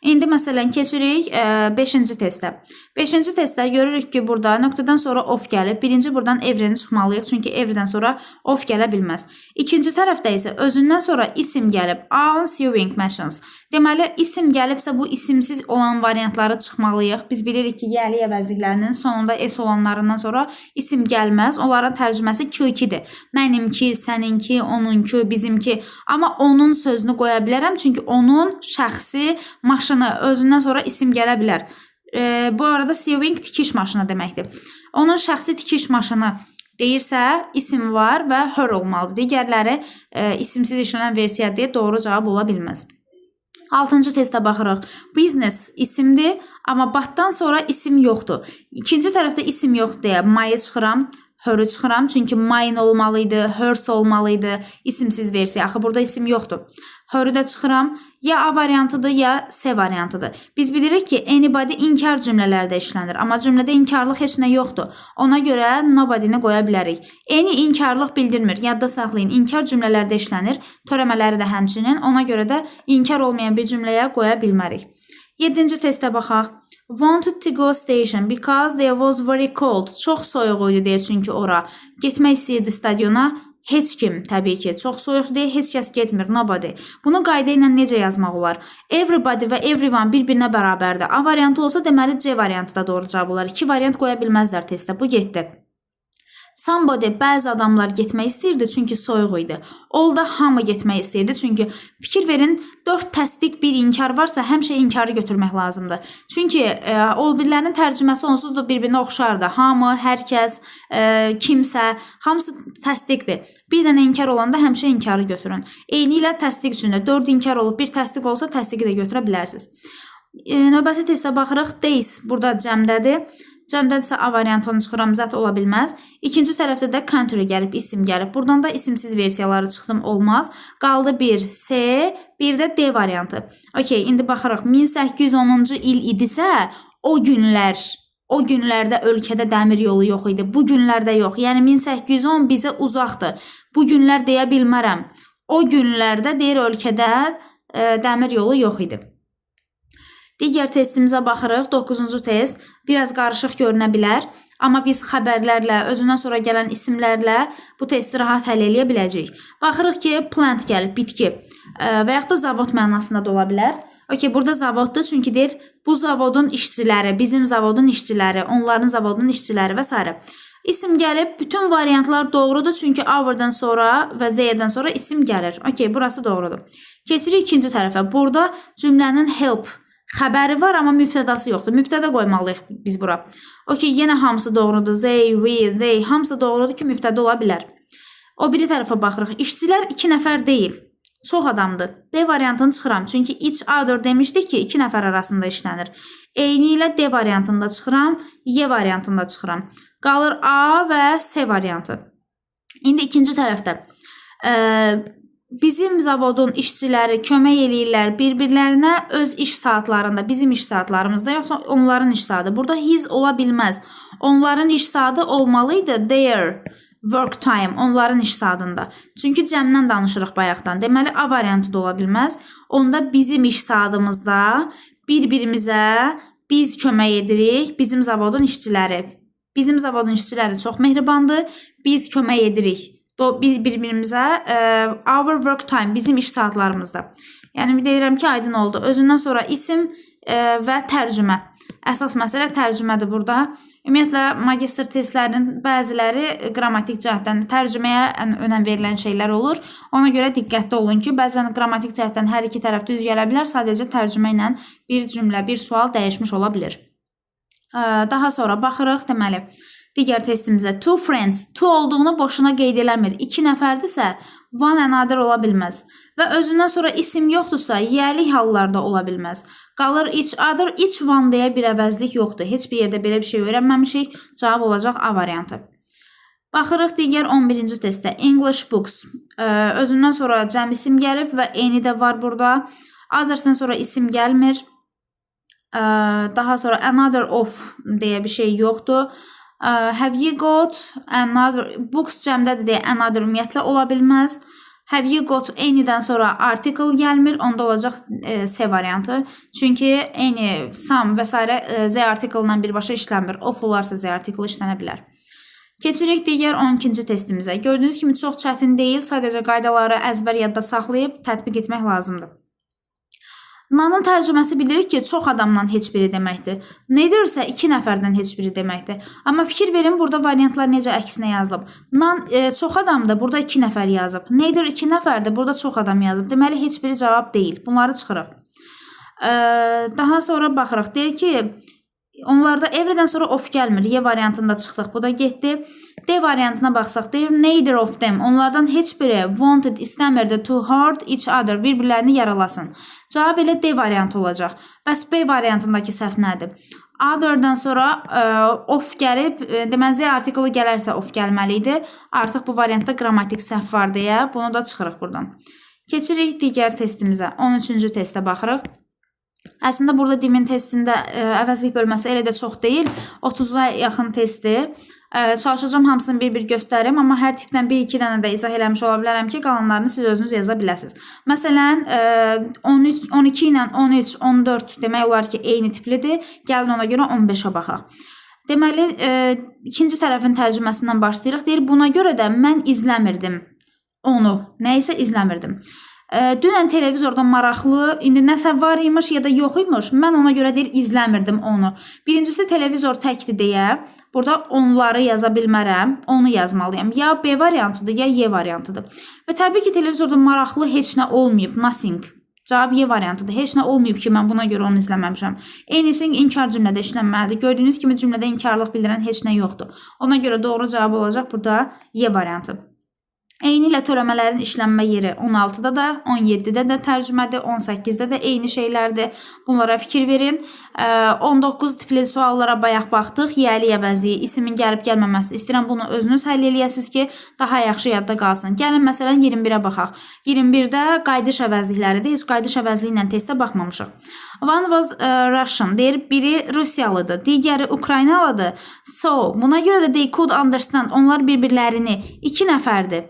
İndi məsələn keçirik 5-ci testə. 5-ci testdə görürük ki, burada nöqtədən sonra of gəlib. Birinci buradan every'ni çıxmalıyıq, çünki every'dən sonra of gələ bilməz. İkinci tərəfdə isə özündən sonra isim gəlib. All sewing machines. Deməli, isim gəlibsə bu isimsiz olan variantları çıxmalıyıq. Biz bilirik ki, yəli əvəzliklərinin sonunda s olanlarından sonra isim gəlməz. Onların tərcüməsi Q2-dir. Mənimki, səninki, onunki, bizimki. Amma onun sözünü qoya bilərəm, çünki onun şəxsi maşını özündən sonra isim gələ bilər. Bu arada sewing tikiş maşını deməkdir. Onun şəxsi tikiş maşını deyirsə isim var və her olmalıdır. Digərləri isimsiz işlənən versiya deyə doğru cavab ola bilməz. 6-cı testə baxırıq. Business isimdir, amma batdan sonra isim yoxdur. İkinci tərəfdə isim yoxdur deyə mayı çıxıram. Hör'ü çıxıram, çünki mine olmalıydı, hers olmalıydı, isimsiz versiya. Axı burada isim yoxdur. Hör'ü də çıxıram. Ya A variantıdır, ya S variantıdır. Biz bilirik ki, anybody inkar cümlələrdə işlənir, amma cümlədə inkarlıq heç nə yoxdur. Ona görə nobody'ni qoya bilərik. Any inkarlıq bildirmir. Yadda saxlayın, inkar cümlələrdə işlənir, törəmələri də həmçinin. Ona görə də inkar olmayan bir cümləyə qoya bilmərik. 7-ci testə baxaq. Wanted to go station because there was very cold. Çox soyuq idi deyə, çünki ora. Getmək istəyirdi stadiona. Heç kim, təbii ki. Çox soyuq deyə heç kəs getmir. Nobody. Bunu qayda ilə necə yazmaq olar? Everybody və everyone bir-birinə bərabərdir. A variantı olsa deməli C variantı da doğru cavab olar. 2 variant qoya bilməzlər testdə. Bu getdi. Somebody, bəzi adamlar getmək istəyirdi, çünki soyuq idi. All da hamı getmək istəyirdi, çünki fikir verin, 4 təsdiq, 1 inkar varsa həmişə inkarı götürmək lazımdır. Çünki all birlərinin tərcüməsi onsuz da bir-birinə oxşardı. Hamı, hər kəs, kimsə, hamısı təsdiqdir. Bir dənə inkar olanda həmişə inkarı götürün. Eyni ilə təsdiq üçün də 4 inkar olub, 1 təsdiq olsa təsdiqi də götürə bilərsiniz. Növbəti testə baxırıq. Days burada cəmdədir. Cəmdədirsə A variantını çıxıram, zət ola bilməz. İkinci tərəfdə də country gəlib, isim gəlib. Buradan da isimsiz versiyaları çıxdım, olmaz. Qaldı bir C, bir də D variantı. Okey, indi baxırıq. 1810-cu il idisə, o günlərdə ölkədə dəmir yolu yox idi. Bu günlərdə yox. Yəni 1810 bizə uzaqdır. Bu günlər deyə bilmərəm. O günlərdə deyir ölkədə dəmir yolu yox idi. Digər testimizə baxırıq. 9-cu test. Biraz qarışıq görünə bilər. Amma biz xəbərlərlə, özündən sonra gələn isimlərlə bu testi rahat həll eləyə biləcəyik. Baxırıq ki, plant gəlib, bitki və yaxud da zavod mənasında da ola bilər. Okey, burada zavoddur, çünki deyir, bu zavodun işçiləri, bizim zavodun işçiləri, onların zavodun işçiləri və s. İsim gəlib, bütün variantlar doğrudur, çünki hour'dan sonra və Z-dən sonra isim gəlir. Okey, burası doğrudur. Keçirik ikinci tərəfə. Burada cümlənin help xəbəri var, amma mübtədası yoxdur. Mübtədə qoymalıyıq biz bura. Okey, yenə hamısı doğrudur. They, we, they, hamısı doğrudur ki, mübtədə ola bilər. O biri tərəfə baxırıq. İşçilər 2 nəfər deyil. Çox adamdır. B variantını çıxıram. Çünki each other demişdik ki, 2 nəfər arasında işlənir. Eyni ilə D variantında çıxıram, Y variantında çıxıram. Qalır A və S variantı. İndi ikinci tərəfdə. Bizim zavodun işçiləri kömək eləyirlər bir-birlərinə öz iş saatlarında, bizim iş saatlarımızda, yoxsa onların iş saatı. Burada his ola bilməz. Onların iş saatı olmalıydı their work time, onların iş saatında. Çünki cəmdən danışırıq bayaqdan. Deməli, A variantı da ola bilməz. Onda bizim iş saatımızda bir-birimizə biz kömək edirik, bizim zavodun işçiləri. Bizim zavodun işçiləri çox mehribandır, biz kömək edirik. Biz bir-birimizə our work time, bizim iş saatlarımızda. Yəni, deyirəm ki, aydın oldu. Özündən sonra isim və tərcümə. Əsas məsələ tərcümədir burada. Ümumiyyətlə, magistr testlərinin bəziləri qrammatik cəhətdən tərcüməyə önəm verilən şeylər olur. Ona görə diqqətli olun ki, bəzən qrammatik cəhətdən hər iki tərəf düz gələ bilər. Sadəcə tərcümə ilə bir cümlə, bir sual dəyişmiş ola bilir. Daha sonra baxırıq, deməli, digər testimizə two friends, two olduğunu boşuna qeyd eləmir. 2 nəfərdirsə one another ola bilməz. Və özündən sonra isim yoxdursa yəlik hallarda ola bilməz. Qalır each other, each one deyə bir əvəzlik yoxdur. Heç bir yerdə belə bir şey öyrənməmişik. Cavab olacaq A variantı. Baxırıq digər 11-ci testdə. English books. Özündən sonra cəm isim gəlib və eni də var burada. Others'dan sonra isim gəlmir. Daha sonra another of deyə bir şey yoxdur. Have you got another books cəmdədir deyə another ümumiyyətlə ola bilməz. Have you got any'dən sonra article gəlmir, onda olacaq S variantı. Çünki any, some və s. Z article ilə birbaşa işlənmir. Of olarsa Z article işlənə bilər. Keçirik digər 12-ci testimizə. Gördüyünüz kimi çox çətin deyil, sadəcə qaydaları əzbər yadda saxlayıb tətbiq etmək lazımdır. Nanın tərcüməsi bilirik ki, çox adamdan heç biri deməkdir. Neither isə 2 nəfərdən heç biri deməkdir. Amma fikir verin, burada variantlar necə əksinə yazılıb. Nan çox adamdır, burada 2 nəfər yazıb. Neither 2 nəfərdir, burada çox adam yazıb. Deməli, heç biri cavab deyil. Bunları çıxırıq. Daha sonra baxırıq. Deyir ki, onlarda everydən sonra of gəlmir. Y variantında çıxdıq. Bu da getdi. D variantına baxsaq, deyir neither of them. Onlardan heç biri wanted, istəmirdi to hurt each other. Bir-birlərini yaralasın. Cavab elə D variantı olacaq. Bəs B variantındakı səhv nədir? Other'dan sonra of gəlib, deməli Z artiklı gələrsə of gəlməli idi. Artıq bu variantda qrammatik səhv var deyə bunu da çıxırıq buradan. Keçirik digər testimizə. 13-cü testə baxırıq. Əslində burada dimin testində əvəzlik bölməsi elə də çox deyil. 30-a yaxın testdir. Çalışacağım hamısını bir-bir göstərim, amma hər tipdən 1-2 dənə də izah eləmiş ola bilərəm ki, qalanlarını siz özünüz yaza biləsiniz. Məsələn, 12 ilə 13, 14 demək olar ki, eyni tiplidir. Gəlin ona görə 15-ə baxaq. Deməli, ikinci tərəfin tərcüməsindən başlayırıq. Deyir, buna görə də mən izləmirdim onu. Nə isə izləmirdim. Dünən televizorda maraqlı, indi nəsə var imiş ya da yox imiş, mən ona görə deyir izləmirdim onu. Birincisi televizor təkdir deyə, burada onları yaza bilmərəm, onu yazmalıyam. Ya B variantıdır, ya Y variantıdır. Və təbii ki, televizorda maraqlı heç nə olmayıb, nothing. Cavab Y variantıdır. Heç nə olmayıb ki, mən buna görə onu izləməmişəm. Anything inkar cümlədə işlənməlidir. Gördüyünüz kimi cümlədə inkarlıq bildirən heç nə yoxdur. Ona görə doğru cavab olacaq burada Y variantı. Eyni ilə törəmələrin işlənmə yeri 16-da da, 17-də də tərcümədir, 18-də də eyni şeylərdir. Bunlara fikir verin. 19 tipli suallara bayaq baxdıq. Yəli əvəzliyi, isimin gəlib gəlməməsi. İstəyirəm bunu özünüz həll eləyəsiniz ki, daha yaxşı yadda qalsın. Gəlin məsələn 21-ə baxaq. 21-də qayıdış əvəzlikləridir. Heç qayıdış əvəzliyi ilə testə baxmamışıq. One was Russian. Deyir, biri Rusiyalıdır, digəri Ukraynalıdır. So, buna görə də they could understand. Onlar bir-birlərini 2 nəfərdir.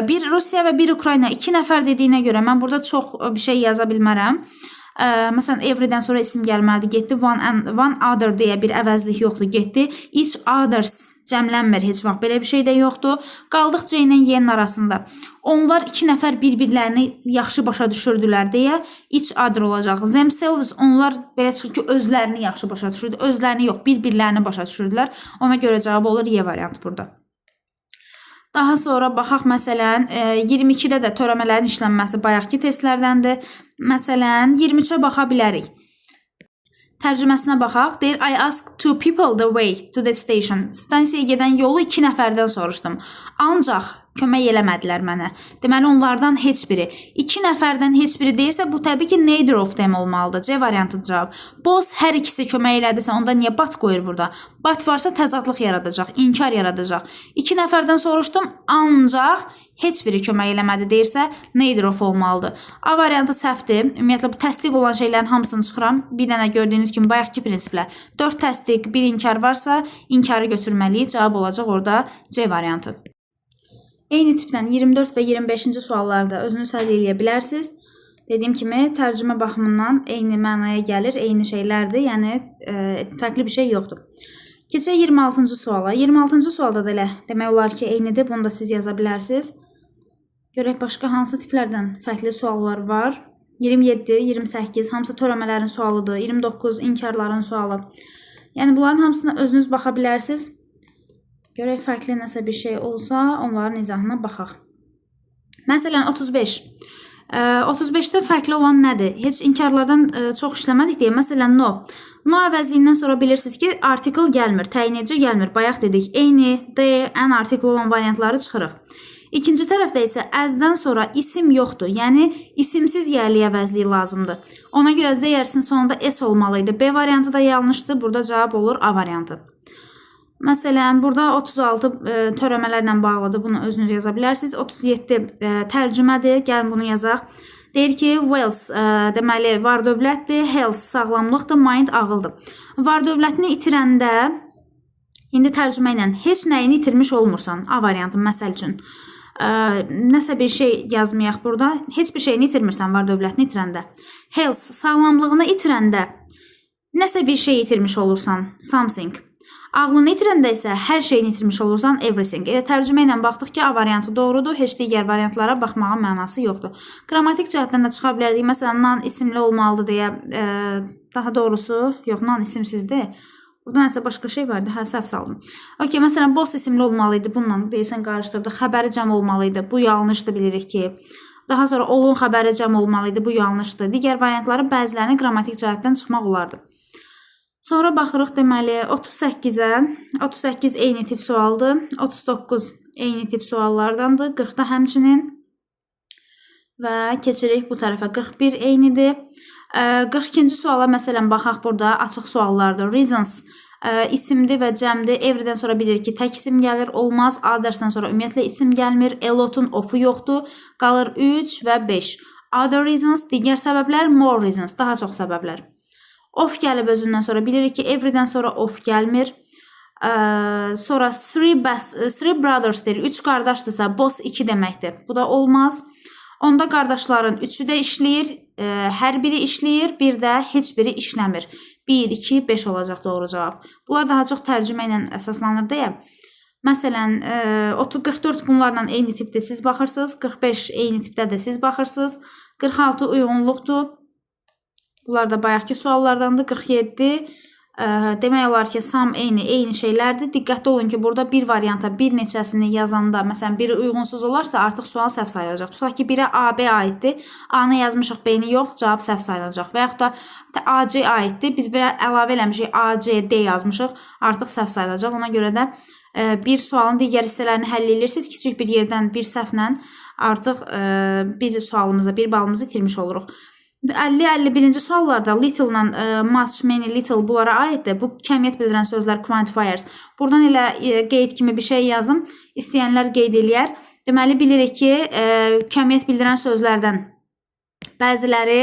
Bir Rusiya və bir Ukrayna 2 nəfər dediyinə görə mən burada çox bir şey yaza bilmərəm. Məsələn, everydən sonra isim gəlməlidir, getdi. One other deyə bir əvəzlik yoxdur, getdi. Each others cəmlənmir, heç vaxt belə bir şey də yoxdur. Qaldıq C ilə Y-nin arasında. Onlar 2 nəfər bir-birlərini yaxşı başa düşürdülər deyə each other olacaq. Themselves, onlar belə çıxır ki, özlərini yaxşı başa düşürdü. Özlərini yox, bir-birlərini başa düşürdülər. Ona görə cavab olur Y variantı burada. Daha sonra baxaq məsələn 22-də də törəmələrin işlənməsi bayaqki testlərdəndir. Məsələn 23-ə baxa bilərik. Tərcüməsinə baxaq. Deyir, I asked two people the way to the station. Stansiyaya gedən yolu 2 nəfərdən soruşdum. Ancaq kömək eləmədilər mənə. Deməli, onlardan heç biri. 2 nəfərdən heç biri deyirsə, bu təbii ki, neither of them olmalıdır. C variantı cavab. Both hər ikisi kömək elədisə, onda niyə but qoyur burada? But varsa təzadlıq yaradacaq, inkar yaradacaq. 2 nəfərdən soruşdum, ancaq heç biri kömək eləmədi deyirsə, neither of olmalıdır. A variantı səhvdir. Ümumiyyətlə, bu təsdiq olan şeylərin hamısını çıxıram. Bir dənə gördüyünüz kimi bayaqki prinsiplər. 4 təsdiq, 1 inkar varsa, inkarı götürməliyik. Cavab olacaq orada C variantı. Eyni tipdən 24 və 25-ci suallarda özünüz həll eləyə bilərsiniz. Dediyim kimi, tərcümə baxımından eyni mənaya gəlir, eyni şeylərdir. Yəni, fərqli bir şey yoxdur. Keçək 26-cı suala. 26-cı sualda da elə demək olar ki, eynidir. Bunu da siz yaza bilərsiniz. Görək, başqa hansı tiplərdən fərqli suallar var. 27, 28, hamısı törəmələrin sualıdır. 29, inkarların sualı. Yəni, bunların hamısına özünüz baxa bilərsiniz. Görək, fərqli nəsə bir şey olsa, onların izahına baxaq. Məsələn, 35. 35-də fərqli olan nədir? Heç inkarlardan çox işləmədik deyə. Məsələn, no. No əvəzliyindən sonra bilirsiniz ki, article gəlmir, təyinici gəlmir. Bayaq dedik, eyni, D, ən article olan variantları çıxırıq. İkinci tərəfdə isə as-dən sonra isim yoxdur. Yəni, isimsiz yəli əvəzliyi lazımdır. Ona görə Z hərfinin sonunda S olmalıydı. B variantı da yanlışdır. Burada cavab olur A variantı. Məsələn, burada 36 törəmələrlə bağlıdır. Bunu özünüz yaza bilərsiniz. 37 tərcümədir. Gəlin bunu yazaq. Deyir ki, wealth deməli var dövlətdir, health sağlamlıqdır, mind ağıldır. Var dövlətini itirəndə indi tərcümə ilə heç nəyini itirmiş olmursan. A variantı məsəl üçün. Nəsə bir şey yazmayaq burada. Heç bir şeyini itirmirsən var dövlətini itirəndə. Health, sağlamlığını itirəndə nəsə bir şey itirmiş olursan, something. Ağlını itirəndə isə hər şeyini itirmiş olursan, everything. Elə tərcümə ilə baxdıq ki, A variantı doğrudur, heç digər variantlara baxmağın mənası yoxdur. Qrammatik cəhətdən də çıxa bilərdik. Məsələn, nan isimli olmalıdır deyə, daha doğrusu, yox, nan isimsizdir. Burada nəsə başqa şey vardı, səhv saldım. Okey, məsələn, boss isimli olmalıydı, bununla deyəsən qarışdırdıq. Xəbəri cəm olmalıydı, bu yanlışdır, bilirik ki. Daha sonra olun xəbəri cəm olmalıydı, bu yanlışdır. Digər variantları bəzilərini qrammatik cəhətdən çıxmaq olardı. Sonra baxırıq deməli 38-ə. 38 eyni tip sualdır. 39 eyni tip suallardandır. 40-da həmçinin. Və keçirik bu tərəfə. 41 eynidir. 42-ci suala məsələn baxaq burada açıq suallardır. Reasons isimdir və cəmdir. Everydən sonra bilirik ki, tək isim gəlir, olmaz. Others'dan sonra ümumiyyətlə isim gəlmir. A lot-un of-u yoxdur. Qalır 3 və 5. Other reasons, digər səbəblər, more reasons, daha çox səbəblər. Of gəlib özündən sonra bilirik ki, everydən sonra of gəlmir. Sonra three brothers deyir. 3 qardaşdırsa, boss 2 deməkdir. Bu da olmaz. Onda qardaşların 3'ü də işləyir. Hər biri işləyir. Bir də heç biri işləmir. 1, 2, 5 olacaq doğru cavab. Bunlar daha çox tərcümə ilə əsaslanır deyə. Məsələn, 44 bunlarla eyni tipdə siz baxırsınız. 45 eyni tipdə də siz baxırsınız. 46 uyğunluqdur. Bunlar da bayaqki suallardandır. 47 demək olar ki, eyni şeylərdir. Diqqətli olun ki, burada bir varianta bir neçəsini yazanda, məsələn, biri uyğunsuz olarsa artıq sual səhv sayılacaq. Tutaq ki, biri A-B aiddir. A-nı yazmışıq, B-ni yox, cavab səhv sayılacaq. Və yaxud da A-C aiddir. Biz bir əlavə eləmişik, A-C-D yazmışıq, artıq səhv sayılacaq. Ona görə də bir sualın digər hissələrini həll edirsiniz. Kiçik bir yerdən bir səhvlə artıq bir sualımızda bir balımızı itirmiş oluruq. 50-51-ci suallarda little-la much, many, little bunlara aiddir. Bu kəmiyyət bildirən sözlər quantifiers. Buradan elə qeyd kimi bir şey yazım. İstəyənlər qeyd eləyər. Deməli, bilirik ki, kəmiyyət bildirən sözlərdən bəziləri,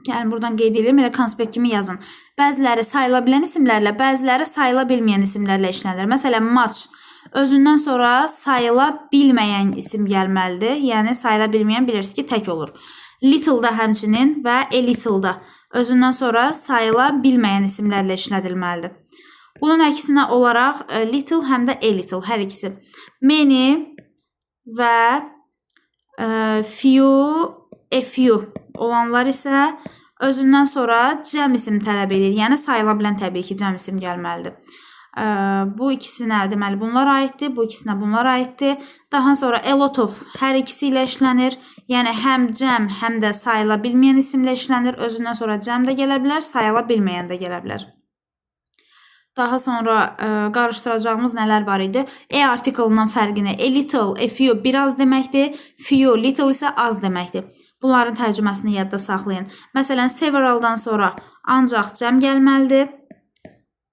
yəni buradan qeyd edirəm, elə konspekt kimi yazın. Bəziləri sayıla bilən isimlərlə, bəziləri sayıla bilməyən isimlərlə işlənir. Məsələn, much özündən sonra sayıla bilməyən isim gəlməlidir. Yəni, sayıla bilməyən bilirsiniz ki, tək olur. Little-da həmçinin və a little-da özündən sonra sayıla bilməyən isimlərlə işlədilməlidir. Bunun əksinə olaraq little həm də a little, hər ikisi. Many və few, a few olanlar isə özündən sonra cəm isim tələb edir. Yəni sayıla bilən təbii ki, cəm isim gəlməlidir. Bu ikisinə deməli bunlar aiddir, bu ikisinə bunlar aiddir. Daha sonra a lot of hər ikisi ilə işlənir. Yəni həm cəm, həm də sayıla bilməyən isimlə işlənir. Özündən sonra cəm də gələ bilər, sayıla bilməyən də gələ bilər. Daha sonra qarışdıracağımız nələr var idi? A artiklından fərqini a little, a few biraz deməkdir. Few, little isə az deməkdir. Bunların tərcüməsini yadda saxlayın. Məsələn, severaldan sonra ancaq cəm gəlməlidir.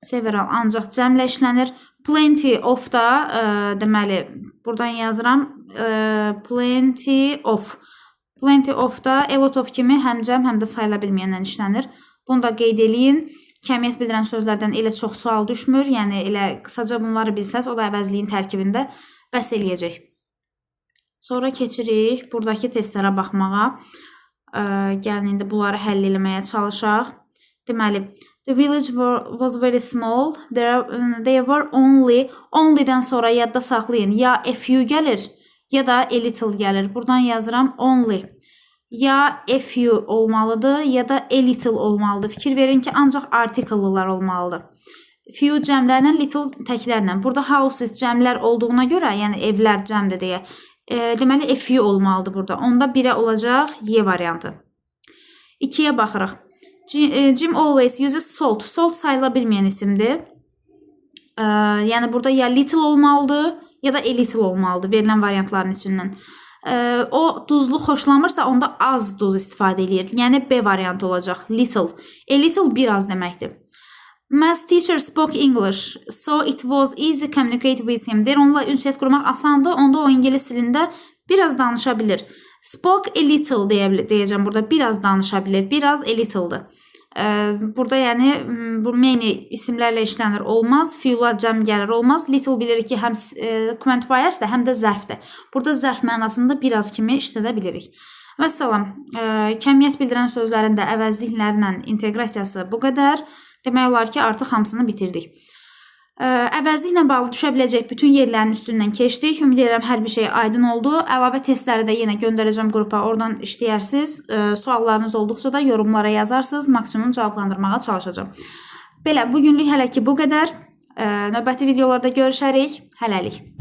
Several ancaq cəmlə işlənir. Plenty of da deməli buradan yazıram. Plenty of. Plenty of da a lot of kimi həm cəm, həm də sayıla bilməyəndən işlənir. Bunu da qeyd eləyin. Kəmiyyət bildirən sözlərdən elə çox sual düşmür. Yəni elə qısaca bunları bilsəz, o da əvəzliyin tərkibində bəs eləyəcək. Sonra keçirik buradakı testlərə baxmağa. Gəlin indi bunları həll eləməyə çalışaq. Deməli, the village was very small. There were only-dən sonra yadda saxlayın. Ya a few gəlir, ya da a little gəlir. Buradan yazıram only. Ya a few olmalıdır, ya da a little olmalıdır. Fikir verin ki, ancaq artikel'lılar olmalıdır. Few cəmlərlə, little təklərlə. Burada houses cəmlər olduğuna görə, yəni evlər cəmdir deyə. Deməli, a few olmalıdır burada. Onda 1-ə olacaq Y variantı. 2-yə baxırıq. Jim always uses salt. Salt sayıla bilməyən isimdir. Yəni burada ya little olmalıdır, ya da a little olmalıdır verilən variantların içindən. O duzlu xoşlamırsa, onda az duz istifadə edir. Yəni B variantı olacaq. Little. A little biraz deməkdir. Math teacher spoke English, so it was easy communicate with him. Deyir, onunla ünsiyyət qurmaq asandır, onda o ingilis dilində biraz danışa bilir. Spoke a little deyəcəm burada, biraz danışa bilir, biraz a little'dır. Burada yəni bu many isimlərlə işlənir, olmaz. Few-lar cəm gəlir, olmaz. Little bilirik ki, həm quantifiers-dir, həm də zərfdir. Burada zərf mənasında biraz kimi işlədə bilirik. Vəssalam. Kəmiyyət bildirən sözlərin də əvəzliklərlə inteqrasiyası bu qədər. Demək olar ki, artıq hamısını bitirdik. Əvəzliklə bağlı düşə biləcək bütün yerlərin üstündən keçdik. Ümid edirəm hər bir şey aydın oldu. Əlavə testləri də yenə göndərəcəm qrupa. Oradan işləyərsiniz. Suallarınız olduqca da yorumlara yazarsınız. Maksimum cavablandırmağa çalışacağım. Belə, bugünlük hələ ki bu qədər. Növbəti videolarda görüşərik. Hələlik.